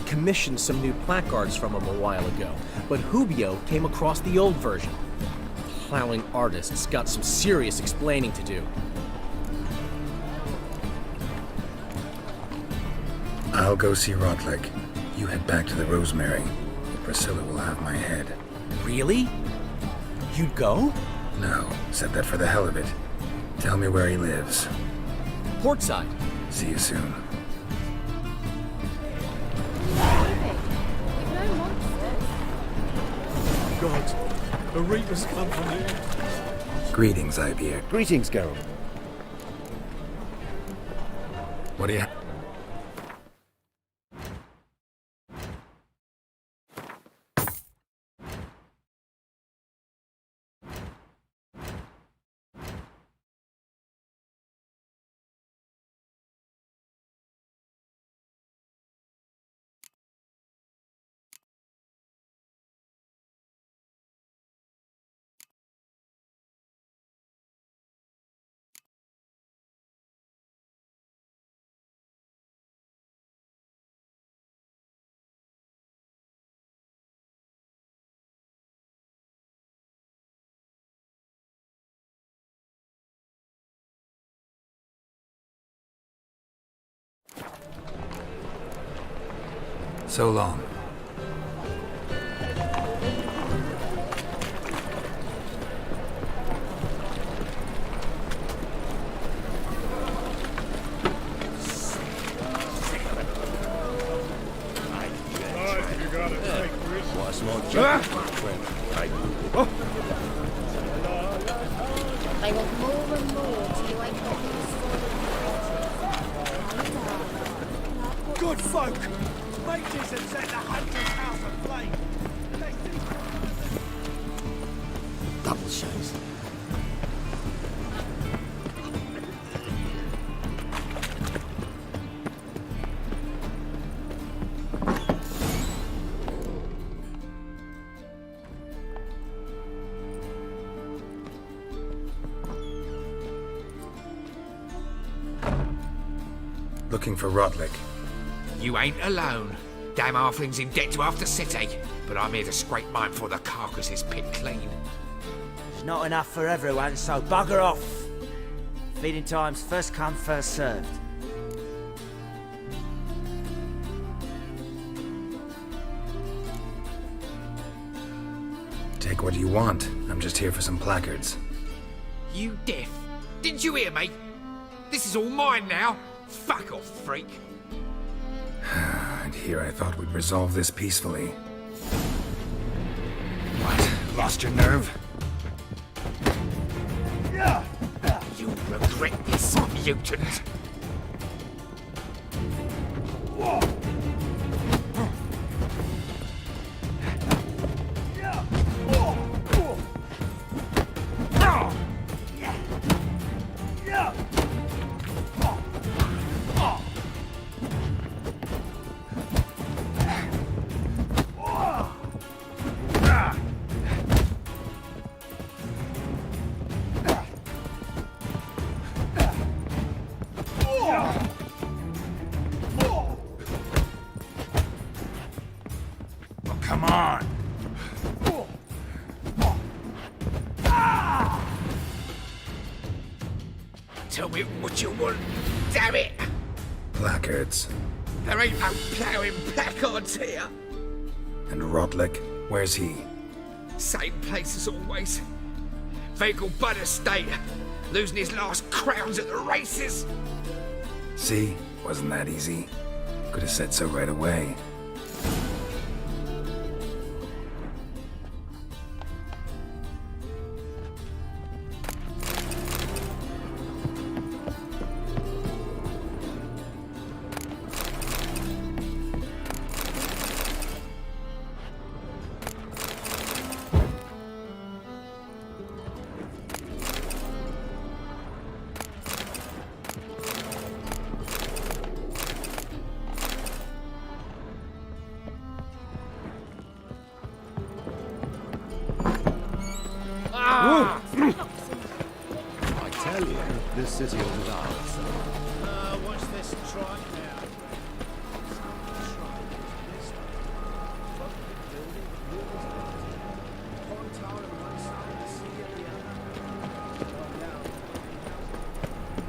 Commissioned some new placards from him a while ago, but Hubio came across the old version. Plowing artists got some serious explaining to do.
I'll go see Rotlick. You head back to the Rosemary. Priscilla will have my head.
Really? You'd go?
No, said that for the hell of it. Tell me where he lives.
Portside.
See you soon.
God, the Reaper's come for me.
Greetings, Ibeer.
Greetings, Geralt.
What do you... So long.
They want more and more till you ain't got this.
Good folk! Mages have set the hunter's house aflame!
Double shows.
Looking for Rodlick.
You ain't alone. Damn halfling's in debt to half the city. But I'm here to scrape mine before the carcass is picked clean.
There's not enough for everyone, so bugger off. Feeding time's first come, first served.
Take what you want. I'm just here for some placards.
You deaf? Didn't you hear me? This is all mine now. Fuck off, freak.
And here I thought we'd resolve this peacefully. What? Lost your nerve?
You'll regret this, mutant.
Come on!
Tell me what you want, damn it!
Placards.
There ain't no ploughing placards here.
And Rodlick, where's he?
Same place as always. Vehicle Bud Estate, losing his last crowns at the races.
See? Wasn't that easy? Could have said so right away.
I tell you, this city is ours.
Watch this trike now.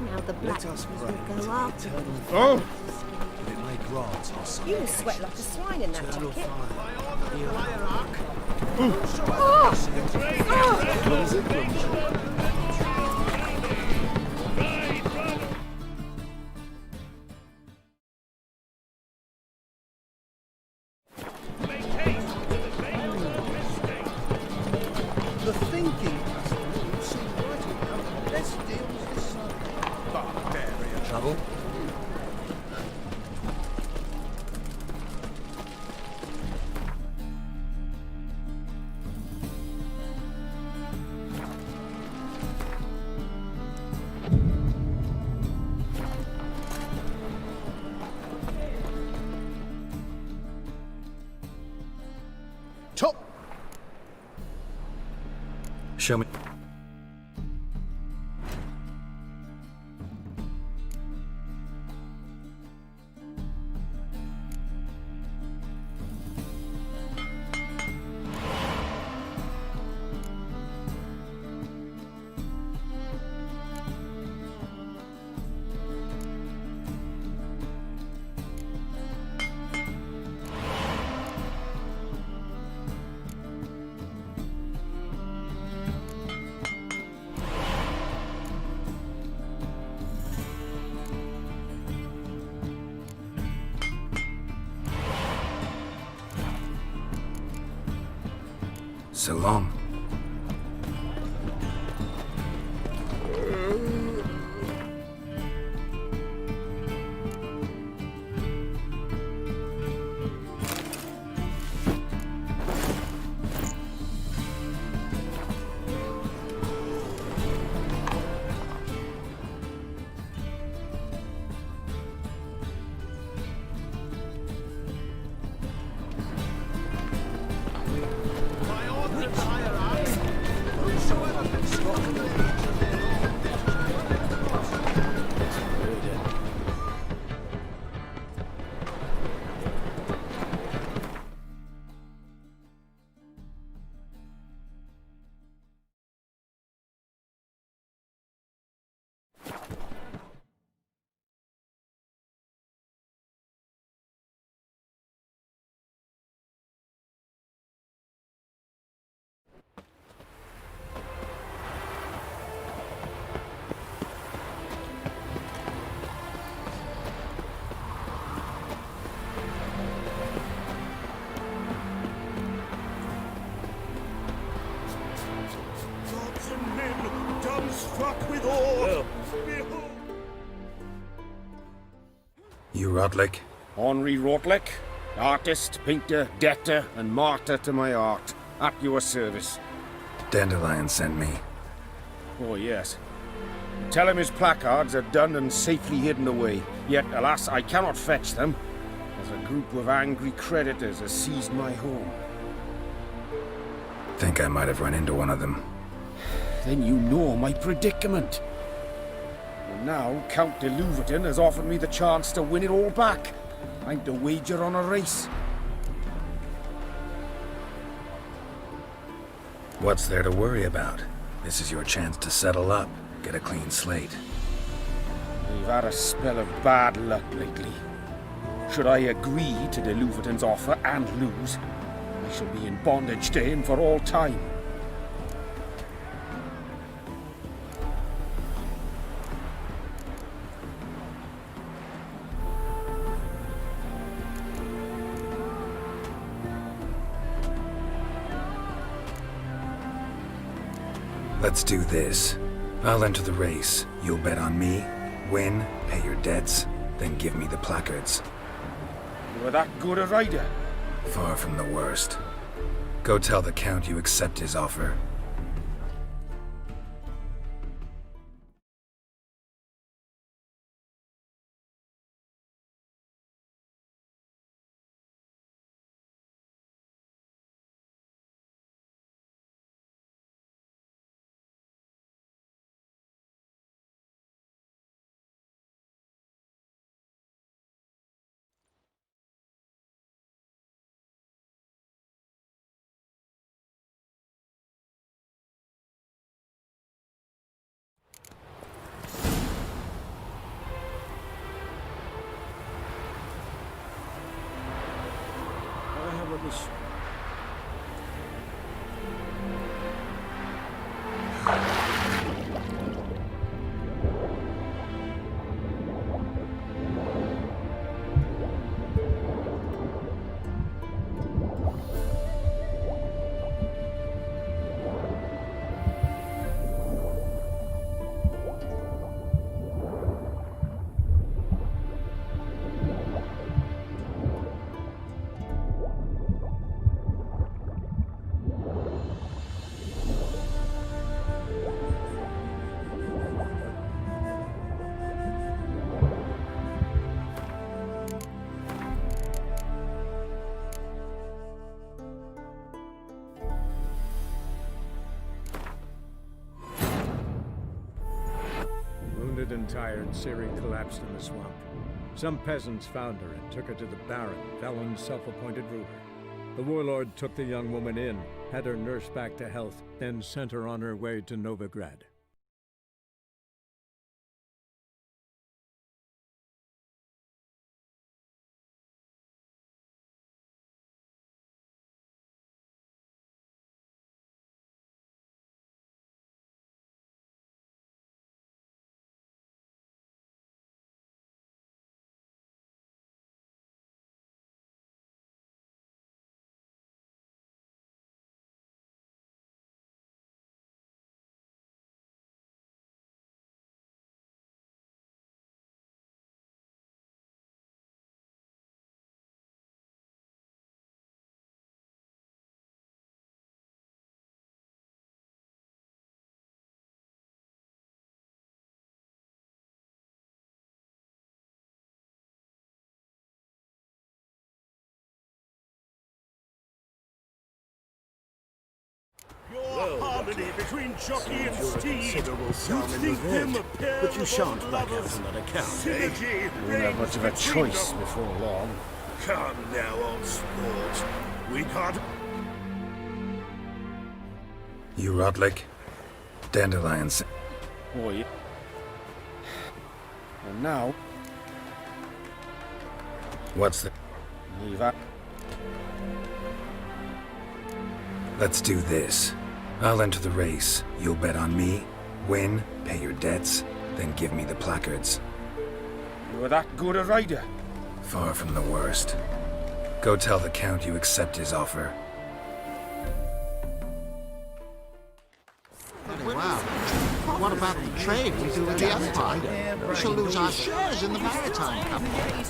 Now the black
Let us
will
pray
go
to
up.
the eternal
Oh!
that it may grant our soul.
You will sweat like a swine in that
Eternal
jacket.
The thinking customer will see right enough. Let's deal with this barbarian.
Trouble?
Top.
Show me. So long.
Gods and men, dumbstruck with awe. Behold.
You Rotlick?
Henri Rotlick, artist, painter, debtor, and martyr to my art. At your service.
Dandelion sent me.
Oh, yes. Tell him his placards are done and safely hidden away. Yet, alas, I cannot fetch them, as a group of angry creditors has seized my home.
Think I might have run into one of them.
Then you know my predicament. And now, Count de Louverton has offered me the chance to win it all back. I'm to wager on a race.
What's there to worry about? This is your chance to settle up, get a clean slate.
We've had a spell of bad luck lately. Should I agree to de Louverton's offer and lose, I shall be in bondage to him for all time.
Let's do this. I'll enter the race. You'll bet on me, win, pay your debts, then give me the placards.
You are that good a rider?
Far from the worst. Go tell the Count you accept his offer.
Wounded and tired, Ciri collapsed in the swamp. Some peasants found her and took her to the Baron, Valen's self-appointed ruler. The warlord took the young woman in, had her nursed back to health, then sent her on her way to Novigrad.
harmony between jockey and
You're a
steed.
considerable sum in the head, but you shan't back out on that account, eh?
Synergy won't have much of a choice before long.
Come now, old sport. We can't...
You Rotlick? Dandelions.
Oh, yeah. And now...
What's the...
Leave out.
Let's do this. I'll enter the race. You'll bet on me, win, pay your debts, then give me the placards.
You're that good a rider?
Far from the worst. Go tell the Count you accept his offer.
Wow. What about the trade we do with the Empire? We shall lose our shares in the Maritime Company.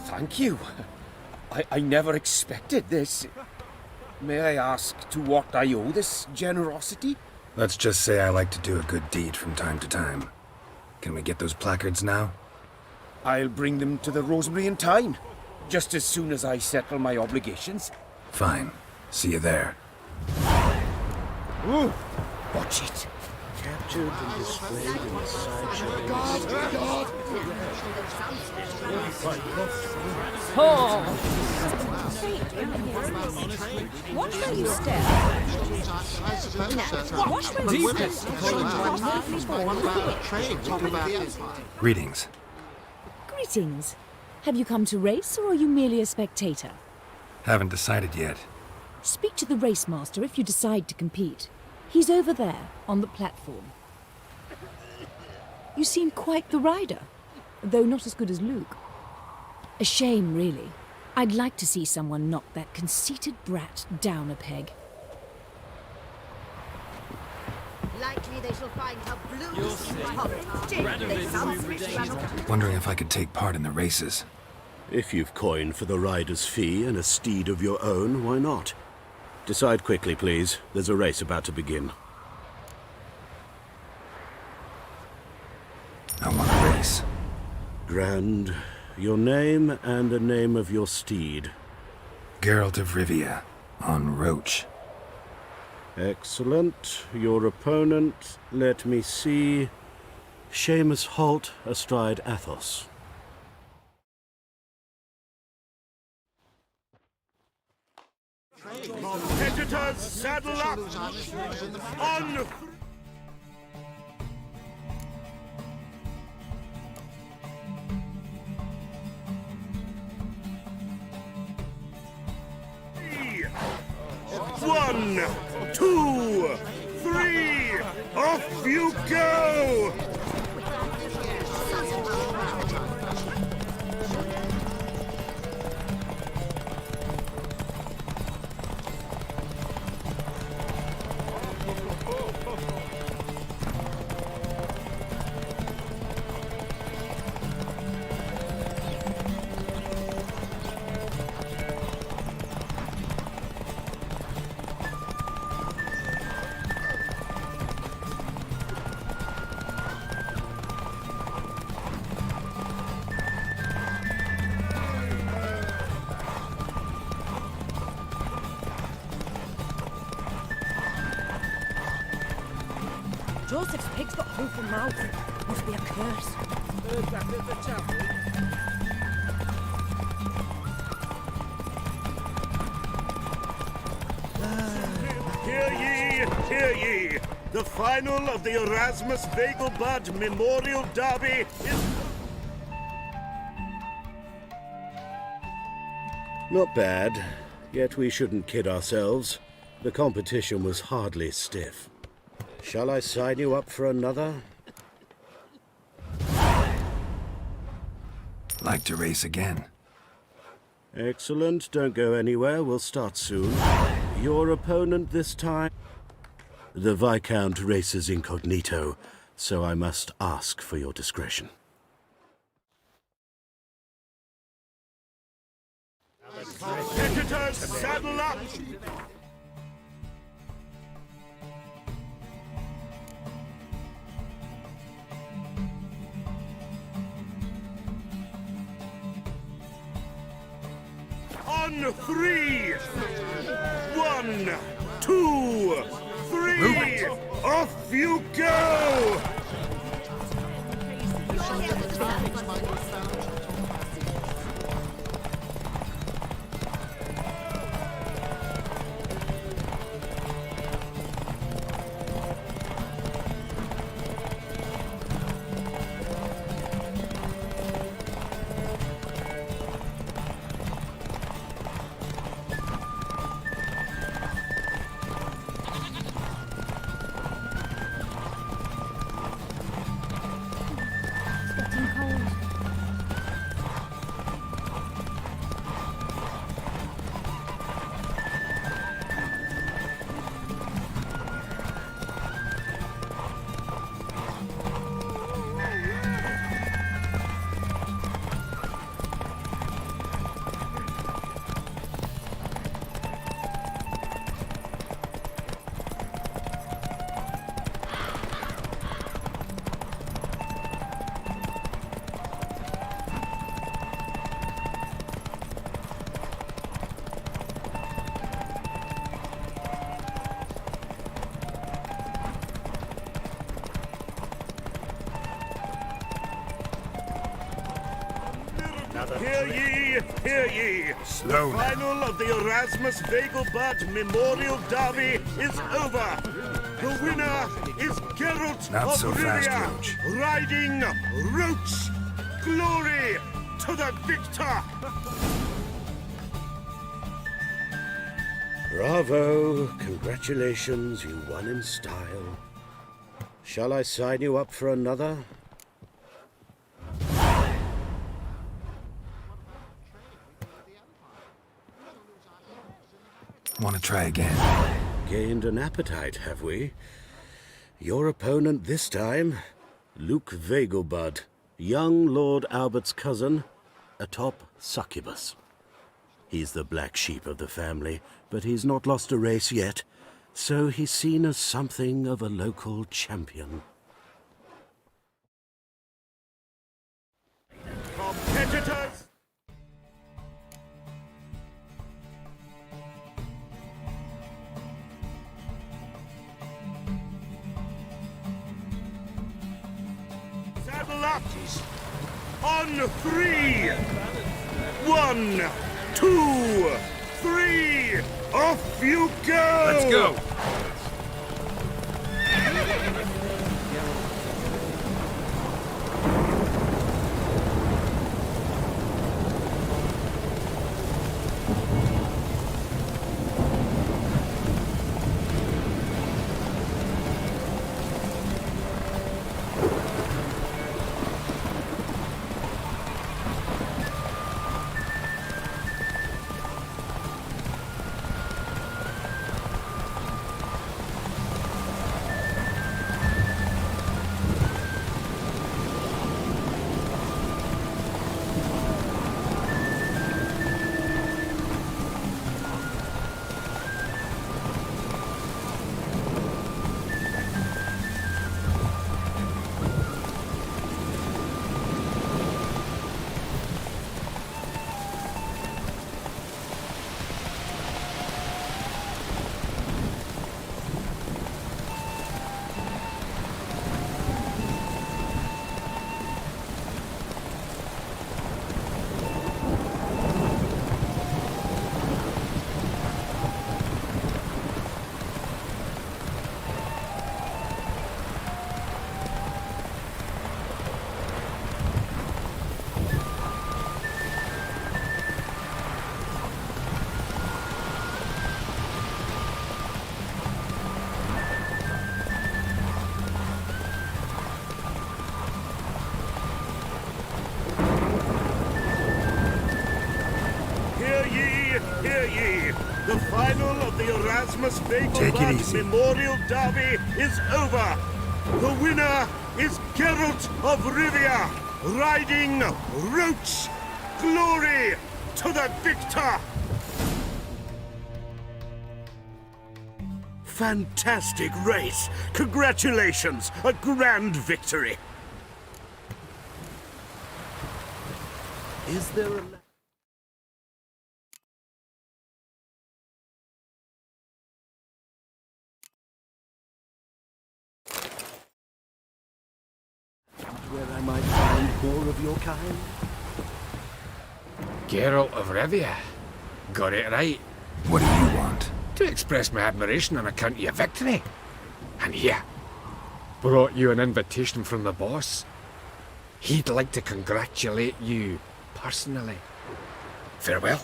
Thank you. I never expected this. May I ask to what I owe this generosity?
Let's just say I like to do a good deed from time to time. Can we get those placards now?
I'll bring them to the Rosemary in time, just as soon as I settle my obligations.
Fine. See you there.
Ooh, watch it.
Captured and displayed in the sideshow.
Oh! Watch where you step. Watch where you step.
Greetings.
Greetings. Have you come to race, or are you merely a spectator?
Haven't decided yet.
Speak to the race master if you decide to compete. He's over there, on the platform. You seem quite the rider, though not as good as Luke. A shame, really. I'd like to see someone knock that conceited brat down a peg.
Likely they shall find her blue.
Wondering if I could take part in the races.
If you've coin for the rider's fee and a steed of your own, why not? Decide quickly, please. There's a race about to begin.
I want a race.
Grand. Your name and the name of your steed.
Geralt of Rivia, on Roach.
Excellent. Your opponent, let me see. Seamus Holt astride Athos.
Competitors, saddle up! On! One, two, three, off you go!
Joseph's pig's got awful mouth. Must be a curse.
Hear ye
hear ye! The final of the Erasmus Vegelbud Memorial Derby is...
Not bad, yet we shouldn't kid ourselves. The competition was hardly stiff. Shall I sign you up for another?
Like to race again.
Excellent. Don't go anywhere. We'll start soon. Your opponent this time? The Viscount races incognito, so I must ask for your discretion.
Competitors, saddle up! On 3! 1, 2, 3! Off you go! Hear ye!
Slow
The
now.
final of the Erasmus Vegelbud Memorial Derby is over! The winner is Geralt
Not
of
so fast,
Rivia,
Roach.
riding Roach! Glory to the victor!
Bravo! Congratulations, you won in style. Shall I sign you up for another?
Want to try again?
Gained an appetite, have we? Your opponent this time, Luke Vegelbud, young Lord Albert's cousin, atop succubus. He's the black sheep of the family, but he's not lost a race yet, so he's seen as something of a local champion.
Competitors! Saddle up! On 3! 1, 2, 3! Off you go!
Let's go!
of the Erasmus
Take it
Vegelbud
easy.
Memorial Derby is over. The winner is Geralt of Rivia, riding Roach. Glory to the victor!
Fantastic race! Congratulations! A grand victory!
Is there a... where I might find more of your kind?
Geralt of Rivia. Got it right.
What do you want?
To express my admiration on account of your victory. And here, brought you an invitation from the boss. He'd like to congratulate you personally. Farewell.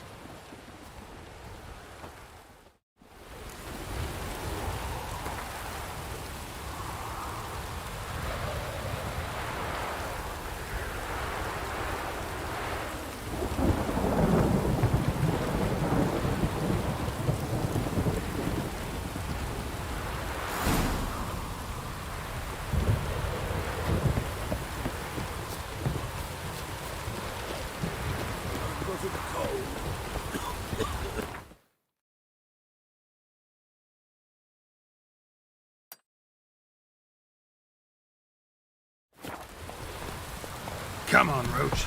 Come on, Roach.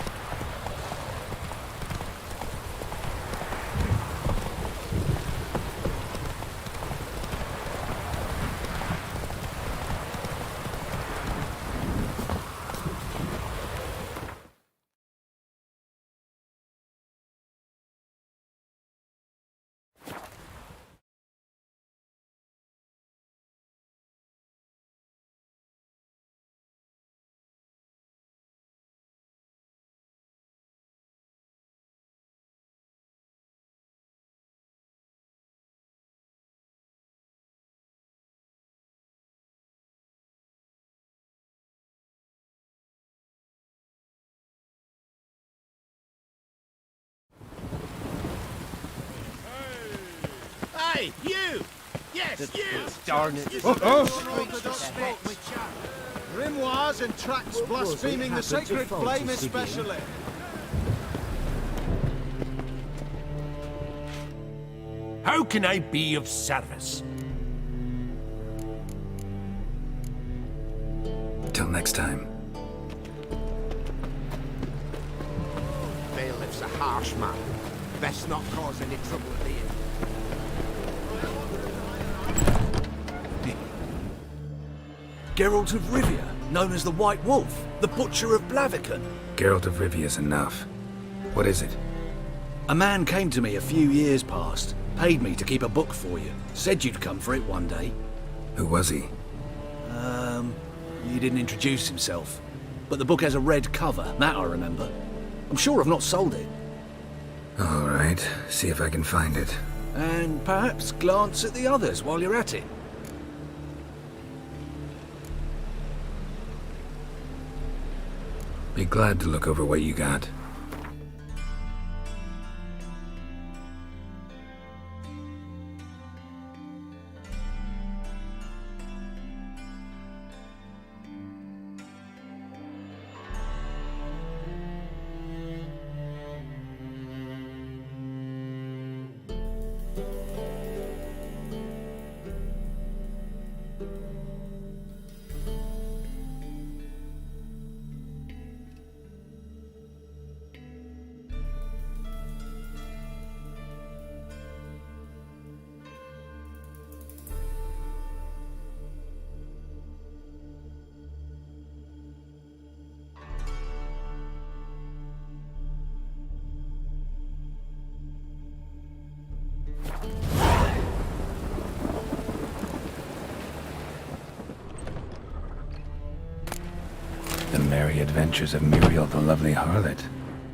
Hey, you! Yes, you!
Darn it.
Grimoires and tracts blaspheming the sacred flame especially.
How can I be of service?
Till next time.
Bailiff's a harsh man. Best not cause any trouble at the inn.
Geralt of Rivia, known as the White Wolf, the Butcher of Blaviken.
Geralt of Rivia's enough. What is it?
A man came to me a few years past, paid me to keep a book for you, said you'd come for it one day.
Who was he?
He didn't introduce himself. But the book has a red cover, that I remember. I'm sure I've not sold it.
All right, see if I can find it.
And perhaps glance at the others while you're at it.
Be glad to look over what you got. The Merry Adventures of Muriel the Lovely Harlot,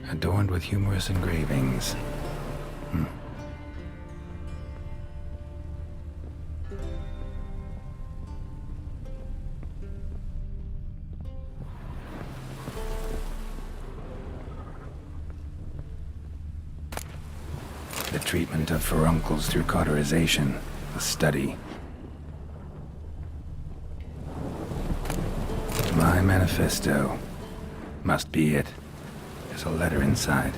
adorned with humorous engravings. the treatment of furuncles through cauterization, a study. My manifesto. Must be it. There's a letter inside.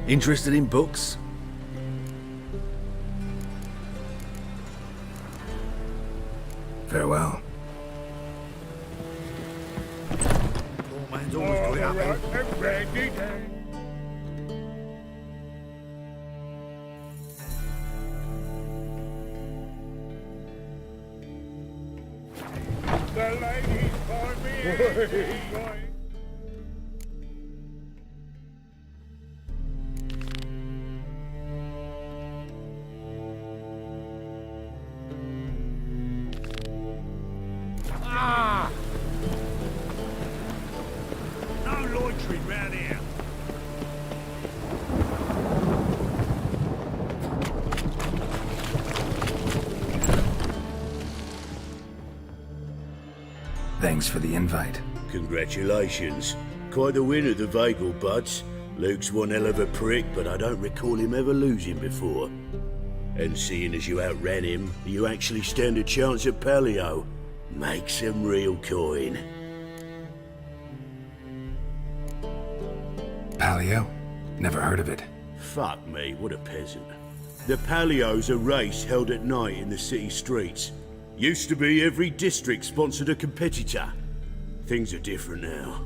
Interested in books?
Farewell.
Poor man's always going up.
The ladies for me. No loitering round here.
Thanks for the invite.
Congratulations. Quite the winner, the Vegelbuds. Luke's one hell of a prick, but I don't recall him ever losing before. And seeing as you outran him, you actually stand a chance at Paleo. Make some real coin.
Paleo? Never heard of it.
Fuck me, what a peasant. The Paleo's a race held at night in the city streets. Used to be every district sponsored a competitor. Things are different now.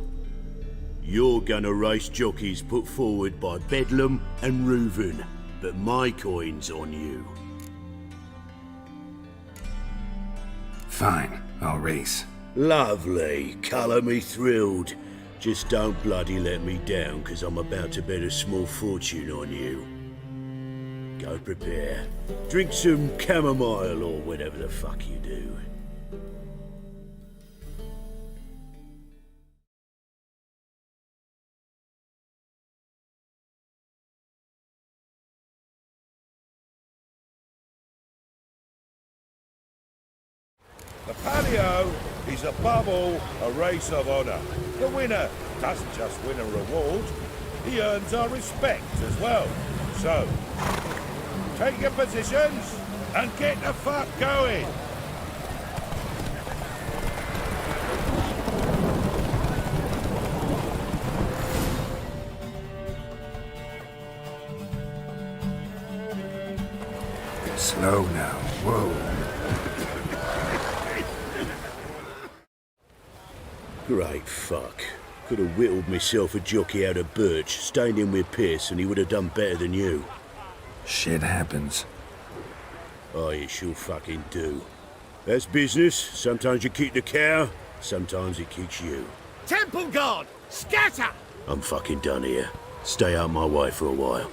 You're gonna race jockeys put forward by Bedlam and Reuven, but my coin's on you.
Fine, I'll race.
Lovely, colour me thrilled. Just don't bloody let me down, 'cause I'm about to bet a small fortune on you. Go prepare. Drink some chamomile or whatever the fuck you do.
The Paleo is above all a race of honour. The winner doesn't just win a reward, he earns our respect as well. So, take your positions and get the fuck going.
Slow now. Whoa.
Great fuck. Could have whittled myself a jockey out of birch, stained him with piss, and he would have done better than you.
Shit happens.
Oh, it sure fucking do. That's business. Sometimes you kick the cow, sometimes it kicks you.
Temple Guard! Scatter!
I'm fucking done here. Stay out my way for a while.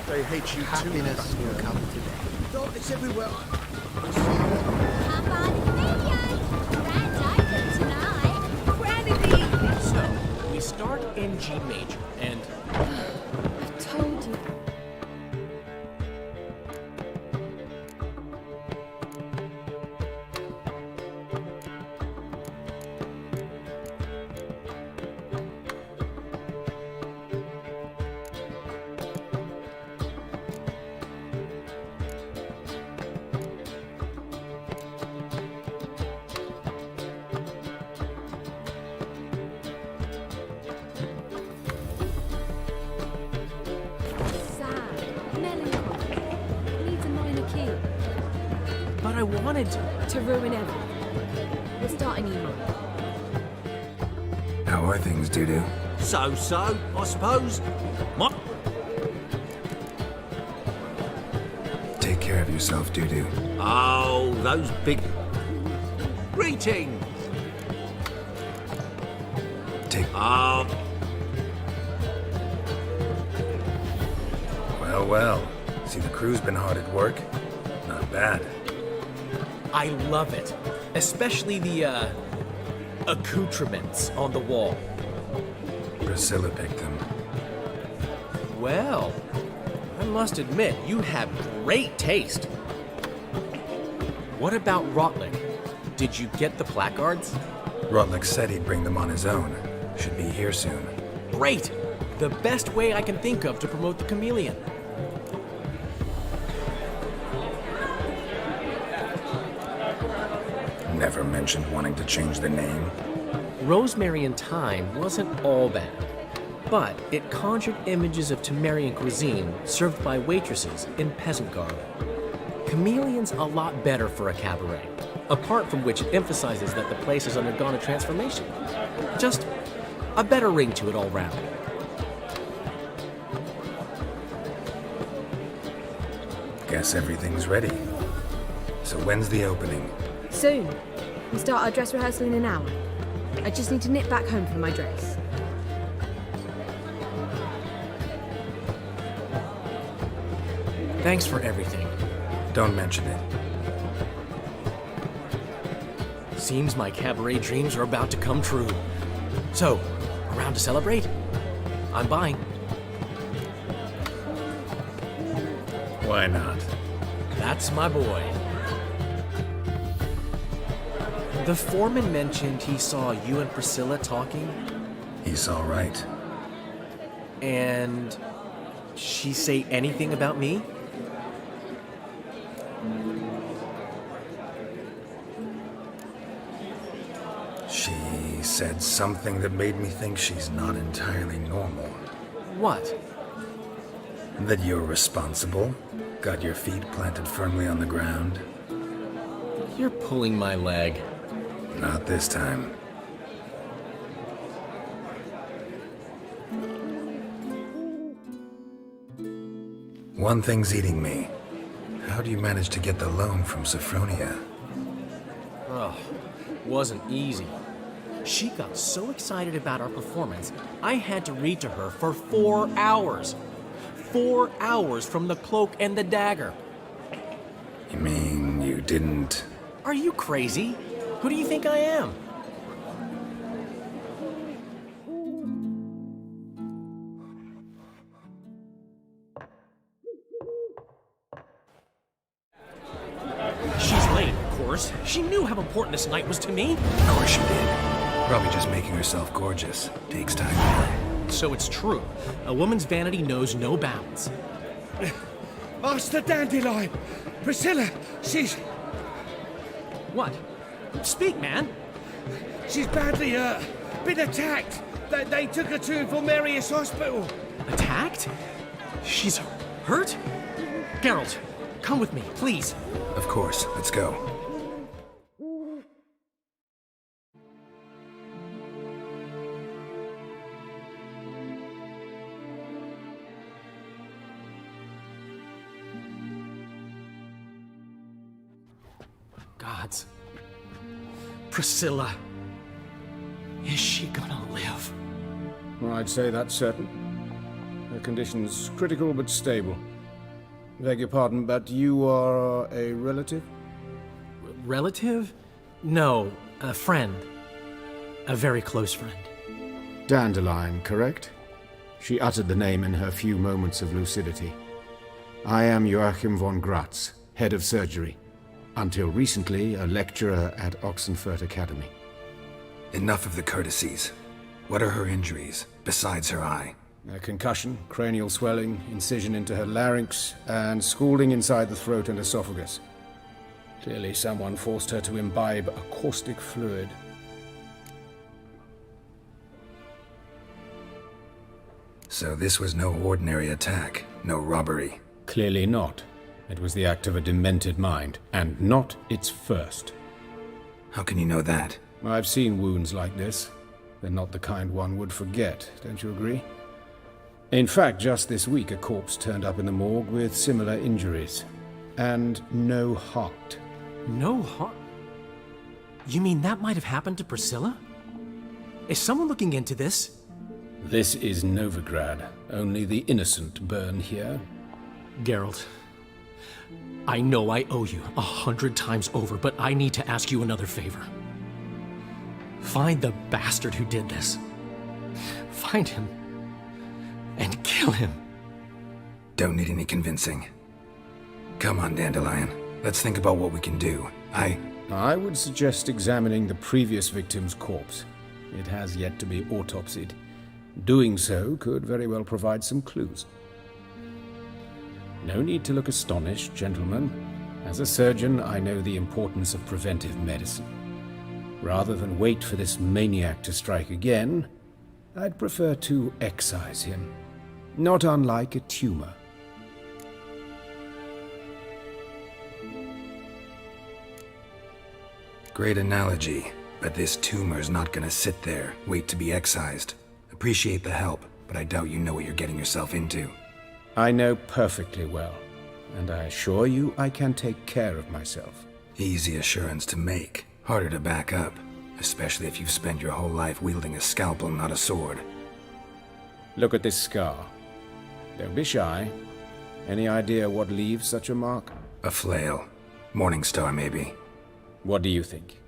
They hate you
Happiness
too.
will come today.
Oh, it's everywhere.
Grand open tonight. Granny
start in G major, and...
I've told you.
But I wanted
to ruin everything. We're starting emo.
How are things, Dudu?
So, I suppose. What?
Take care of yourself, Dudu.
Oh, those big... Greetings!
Take...
Oh...
Well. See, the crew's been hard at work. Not bad.
I love it. Especially the, accoutrements on the wall.
Priscilla picked them.
Well, I must admit, you have great taste. What about Rotlick? Did you get the placards?
Rotlick said he'd bring them on his own. Should be here soon.
Great! The best way I can think of to promote the chameleon.
Never mentioned wanting to change the name.
Rosemary and Thyme wasn't all bad, but it conjured images of Temerian cuisine served by waitresses in peasant garb. Chameleon's a lot better for a cabaret, apart from which it emphasizes that the place has undergone a transformation. Just a better ring to it all round.
Guess everything's ready. So when's the opening?
Soon. We start our dress rehearsal in an hour. I just need to nip back home for my dress.
Thanks for everything.
Don't mention it.
Seems my cabaret dreams are about to come true. So, around to celebrate? I'm buying.
Why not?
That's my boy. The foreman mentioned he saw you and Priscilla talking.
He's all right.
And she say anything about me?
She said something that made me think she's not entirely normal.
What?
That you're responsible, got your feet planted firmly on the ground.
You're pulling my leg.
Not this time. One thing's eating me. How do you manage to get the loan from Sophronia?
Oh, wasn't easy. She got so excited about our performance, I had to read to her for 4 hours. 4 hours from the Cloak and the Dagger.
You mean you didn't...
Are you crazy? Who do you think I am? She's late, of course. She knew how important this night was to me.
Of course she did. Probably just making herself gorgeous. Takes time.
So it's true. A woman's vanity knows no bounds.
Master Dandelion! Priscilla, she's...
What? Speak, man.
She's badly hurt. Been attacked. They took her to Vulmerius Hospital.
Attacked? She's hurt? Geralt, come with me, please.
Of course. Let's go.
Gods. Priscilla. Is she gonna live?
Well, I'd say that's certain. Her condition's critical but stable. Beg your pardon, but you are a relative?
Relative? No, a friend. A very close friend.
Dandelion, correct? She uttered the name in her few moments of lucidity. I am Joachim von Gratz, head of surgery. Until recently, a lecturer at Oxenfurt Academy.
Enough of the courtesies. What are her injuries, besides her eye?
A concussion, cranial swelling, incision into her larynx, and scalding inside the throat and esophagus. Clearly someone forced her to imbibe a caustic fluid.
So this was no ordinary attack, no robbery.
Clearly not. It was the act of a demented mind, and not its first.
How can you know that?
I've seen wounds like this. They're not the kind one would forget, don't you agree? In fact, just this week a corpse turned up in the morgue with similar injuries. And no heart.
No heart? You mean that might have happened to Priscilla? Is someone looking into this?
This is Novigrad. Only the innocent burn here.
Geralt, I know I owe you 100 times over, but I need to ask you another favor. Find the bastard who did this. Find him. And kill him.
Don't need any convincing. Come on, Dandelion. Let's think about what we can do.
I would suggest examining the previous victim's corpse. It has yet to be autopsied. Doing so could very well provide some clues. No need to look astonished, gentlemen. As a surgeon, I know the importance of preventive medicine. Rather than wait for this maniac to strike again, I'd prefer to excise him. Not unlike a tumor.
Great analogy, but this tumor's not gonna sit there, wait to be excised. Appreciate the help, but I doubt you know what you're getting yourself into.
I know perfectly well, and I assure you I can take care of myself.
Easy assurance to make, harder to back up, especially if you've spent your whole life wielding a scalpel, not a sword.
Look at this scar. Don't be shy. Any idea what leaves such a mark?
A flail. Morningstar, maybe.
What do you think?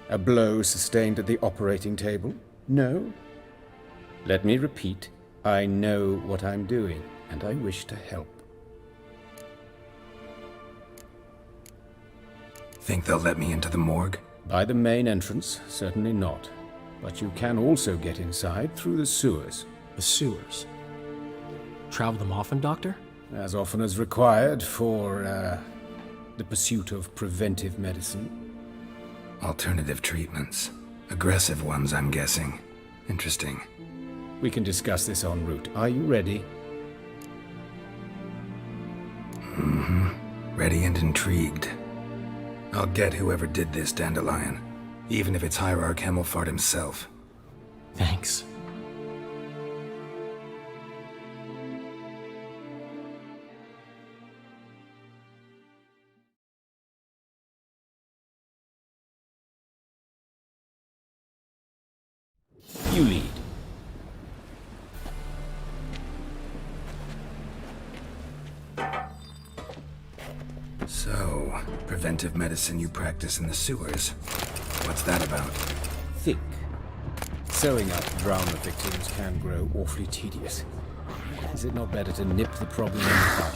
A blow sustained at the operating table? No? Let me repeat. I know what I'm doing, and I wish to help.
Think they'll let me into the morgue?
By the main entrance, certainly not. But you can also get inside through the sewers.
The sewers? Travel them often, Doctor?
As often as required for, the pursuit of preventive medicine.
Alternative treatments. Aggressive ones, I'm guessing. Interesting.
We can discuss this en route. Are you ready?
Mm-hmm. Ready and intrigued. I'll get whoever did this, Dandelion. Even if it's Hierarch Hemmelfart himself.
Thanks.
You lead.
So, preventive medicine you practice in the sewers. What's that about?
Think. Sewing up drowner victims can grow awfully tedious. Is it not better to nip the problem in the bud?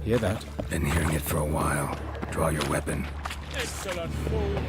Hear that?
Been hearing it for a while. Draw your weapon.
Excellent fool.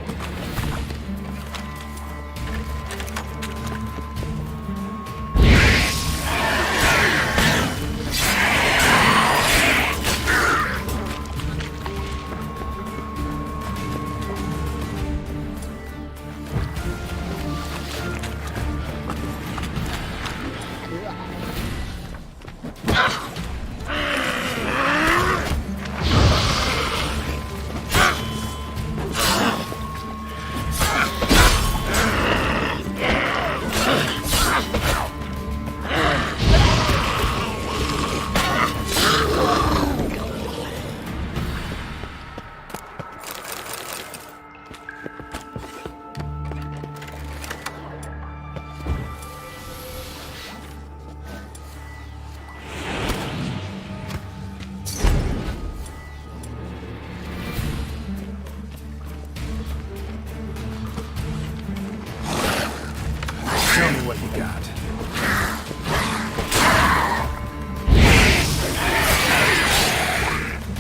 what you got.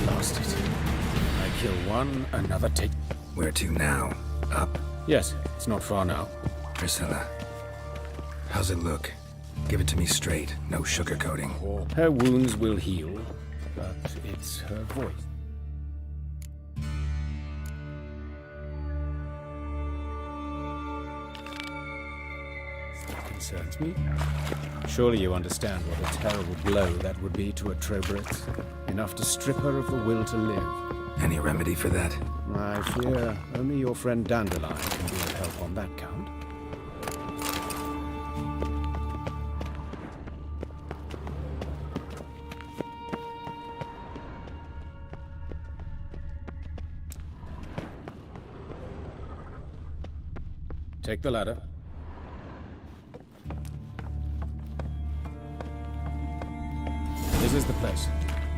Lost it. I kill one, another take...
Where to now? Up?
Yes, it's not far now.
Priscilla. How's it look? Give it to me straight, no sugarcoating.
Her wounds will heal, but it's her voice. That concerns me. Surely you understand what a terrible blow that would be to a Trobritz. Enough to strip her of the will to live.
Any remedy for that?
I fear only your friend Dandelion can be of help on that count. Take the ladder. This is the place.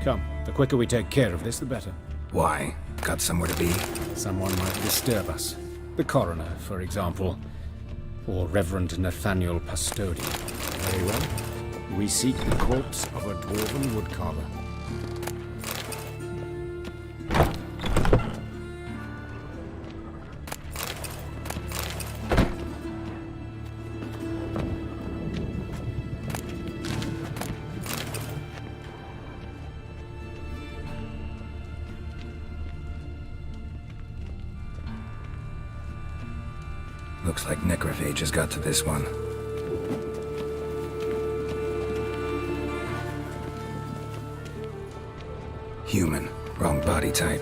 Come, the quicker we take care of this, the better.
Why? Got somewhere to be?
Someone might disturb us. The coroner, for example. Or Reverend Nathaniel Pastodi. Very well. We seek the corpse of a dwarven woodcarver.
Looks like necrophages got to this one. Human. Wrong body type.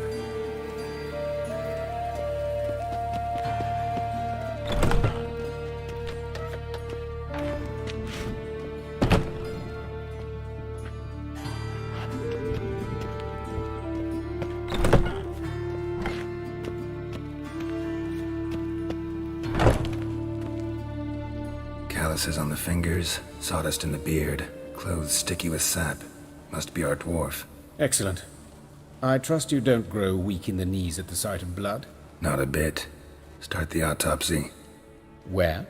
Calluses on the fingers, sawdust in the beard, clothes sticky with sap. Must be our dwarf.
Excellent. I trust you don't grow weak in the knees at the sight of blood?
Not a bit. Start the autopsy.
Where?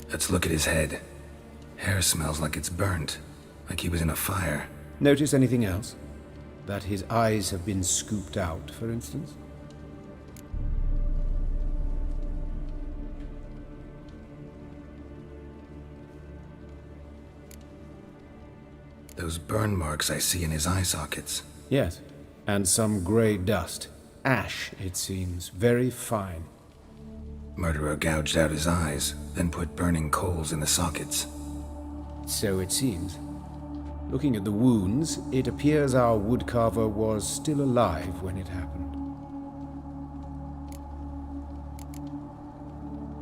Let's look at his head. Hair smells like it's burnt, like he was in a fire.
Notice anything else? That his eyes have been scooped out, for instance?
Those burn marks I see in his eye sockets.
Yes, and some grey dust. Ash, it seems. Very fine.
Murderer gouged out his eyes, then put burning coals in the sockets.
So it seems. Looking at the wounds, it appears our woodcarver was still alive when it happened.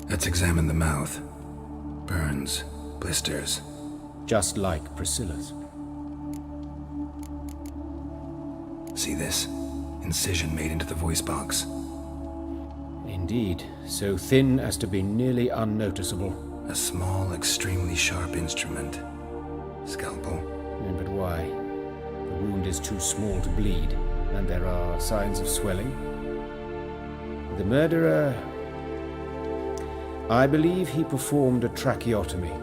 Let's examine the mouth. Burns, blisters.
Just like Priscilla's.
See this? Incision made into the voice box.
Indeed, so thin as to be nearly unnoticeable.
A small, extremely sharp instrument. Scalpel.
But why? The wound is too small to bleed, and there are signs of swelling. The murderer... I believe he performed a tracheotomy,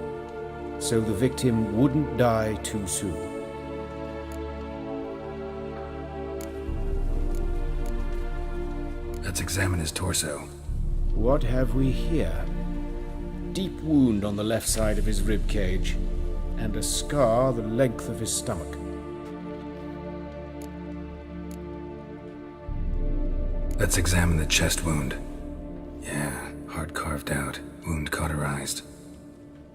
so the victim wouldn't die too soon.
Let's examine his torso.
What have we here? Deep wound on the left side of his rib cage, and a scar the length of his stomach.
Let's examine the chest wound. Yeah, heart carved out, wound cauterized.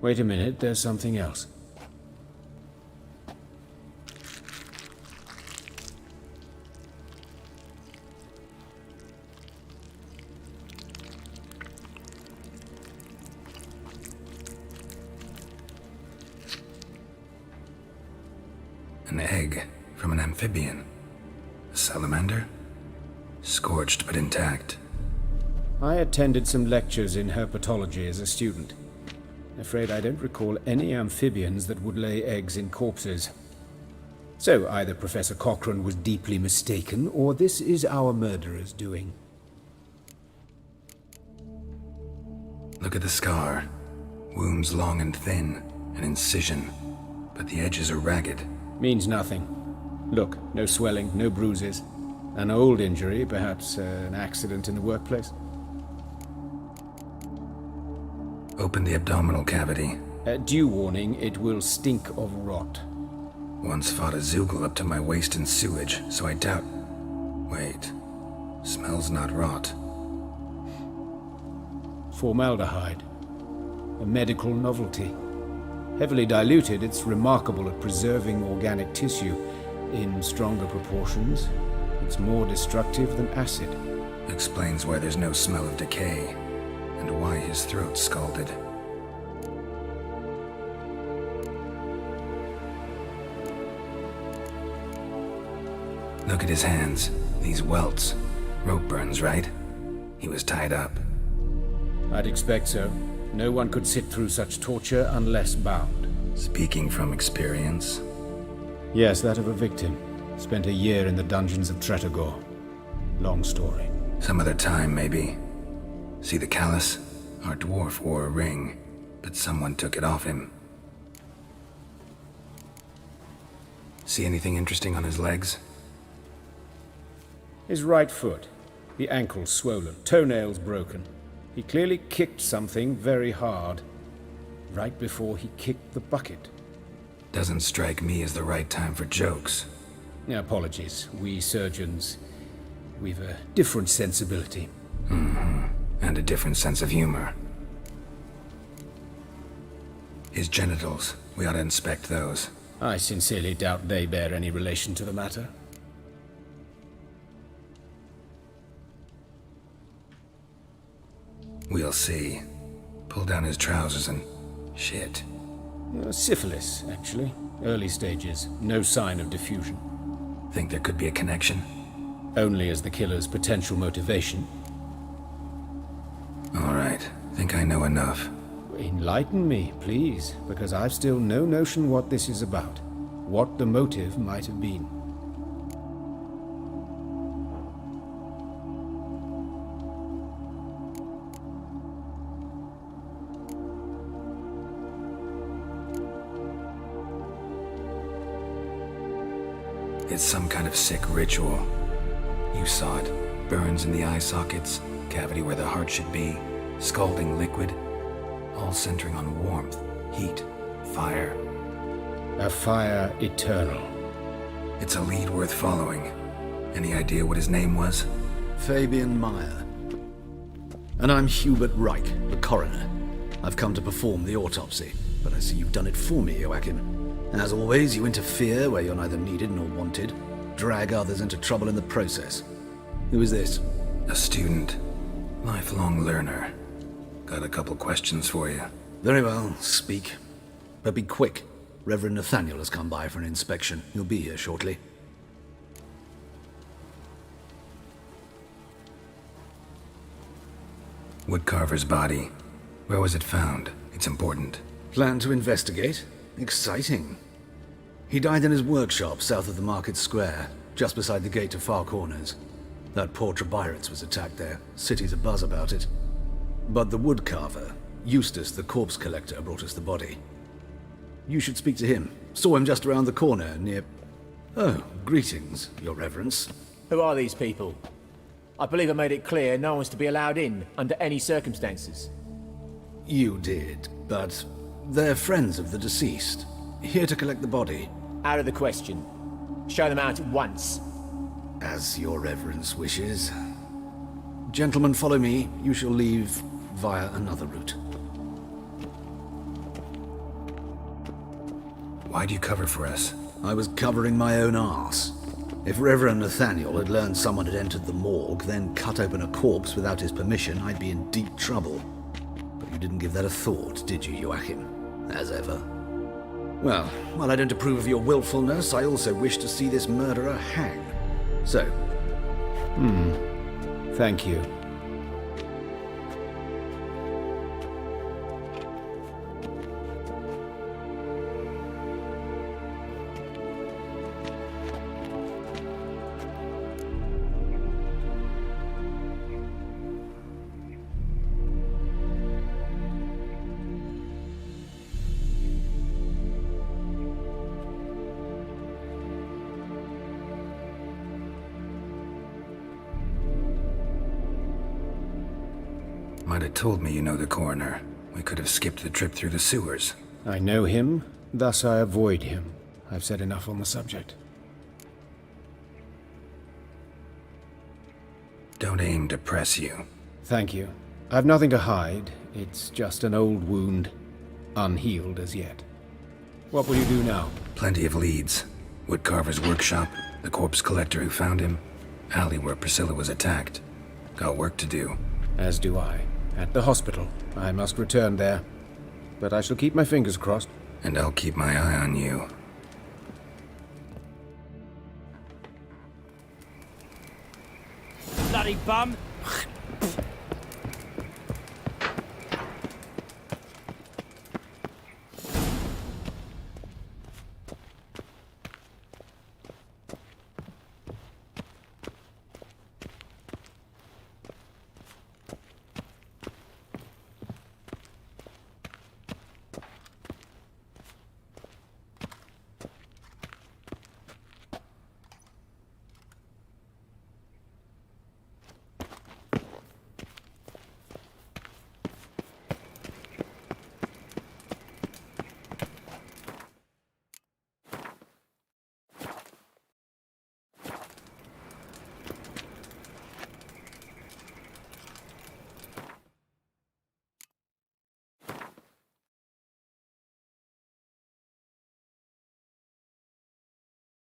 Wait a minute, there's something else.
An egg from an amphibian. A salamander? Scorched but intact.
I attended some lectures in herpetology as a student. Afraid I don't recall any amphibians that would lay eggs in corpses. So either Professor Cochrane was deeply mistaken, or this is our murderer's doing.
Look at the scar. Wounds long and thin, an incision, but the edges are ragged.
Means nothing. Look, no swelling, no bruises. An old injury, perhaps an accident in the workplace.
Open the abdominal cavity.
Due warning, it will stink of rot.
Once fought a Zoogle up to my waist in sewage, so I doubt... Wait. Smells not rot.
Formaldehyde. A medical novelty. Heavily diluted, it's remarkable at preserving organic tissue. In stronger proportions, it's more destructive than acid.
Explains why there's no smell of decay, and why his throat's scalded. Look at his hands. These welts. Rope burns, right? He was tied up.
I'd expect so. No one could sit through such torture unless bound.
Speaking from experience?
Yes, that of a victim. Spent a year in the dungeons of Tretogor. Long story.
Some other time, maybe. See the callus? Our dwarf wore a ring, but someone took it off him. See anything interesting on his legs?
His right foot. The ankle swollen, toenails broken. He clearly kicked something very hard. Right before he kicked the bucket.
Doesn't strike me as the right time for jokes.
Apologies. We surgeons, we've a different sensibility.
Mm-hmm. And a different sense of humor. His genitals. We ought to inspect those.
I sincerely doubt they bear any relation to the matter.
We'll see. Pull down his trousers and... shit.
Syphilis, actually. Early stages. No sign of diffusion.
Think there could be a connection?
Only as the killer's potential motivation.
All right. Think I know enough.
Enlighten me, please, because I've still no notion what this is about. What the motive might have been.
It's some kind of sick ritual. You saw it. Burns in the eye sockets, cavity where the heart should be, scalding liquid, all centering on warmth, heat, fire.
A fire eternal.
It's a lead worth following. Any idea what his name was?
Fabian Meyer. And I'm Hubert Reich, the coroner. I've come to perform the autopsy, but I see you've done it for me, Joachim. As always, you interfere where you're neither needed nor wanted. Drag others into trouble in the process. Who is this?
A student. Lifelong learner. Got a couple questions for you.
Very well, speak. But be quick. Reverend Nathaniel has come by for an inspection. He'll be here shortly.
Woodcarver's body. Where was it found? It's important.
Plan to investigate? Exciting. He died in his workshop south of the market square, just beside the gate to Far Corners. That poor Trebirates was attacked there. City's abuzz about it. But the woodcarver, Eustace the corpse collector, brought us the body. You should speak to him. Saw him just around the corner near... Oh, greetings, your reverence.
Who are these people? I believe I made it clear no one's to be allowed in under any circumstances.
You did, but they're friends of the deceased. Here to collect the body.
Out of the question. Show them out at once.
As your reverence wishes. Gentlemen, follow me. You shall leave via another route.
Why'd you cover for us?
I was covering my own arse. If Reverend Nathaniel had learned someone had entered the morgue, then cut open a corpse without his permission, I'd be in deep trouble. But you didn't give that a thought, did you, Joachim? As ever. Well, while I don't approve of your willfulness, I also wish to see this murderer hang. So...
Thank you.
Might have told me you know the coroner. We could have skipped the trip through the sewers.
I know him, thus I avoid him. I've said enough on the subject.
Don't aim to press you.
Thank you. I've nothing to hide. It's just an old wound, unhealed as yet. What will you do now?
Plenty of leads. Woodcarver's workshop, the corpse collector who found him, alley where Priscilla was attacked. Got work to do.
As do I. At the hospital. I must return there. But I shall keep my fingers crossed.
And I'll keep my eye on you.
Bloody bum!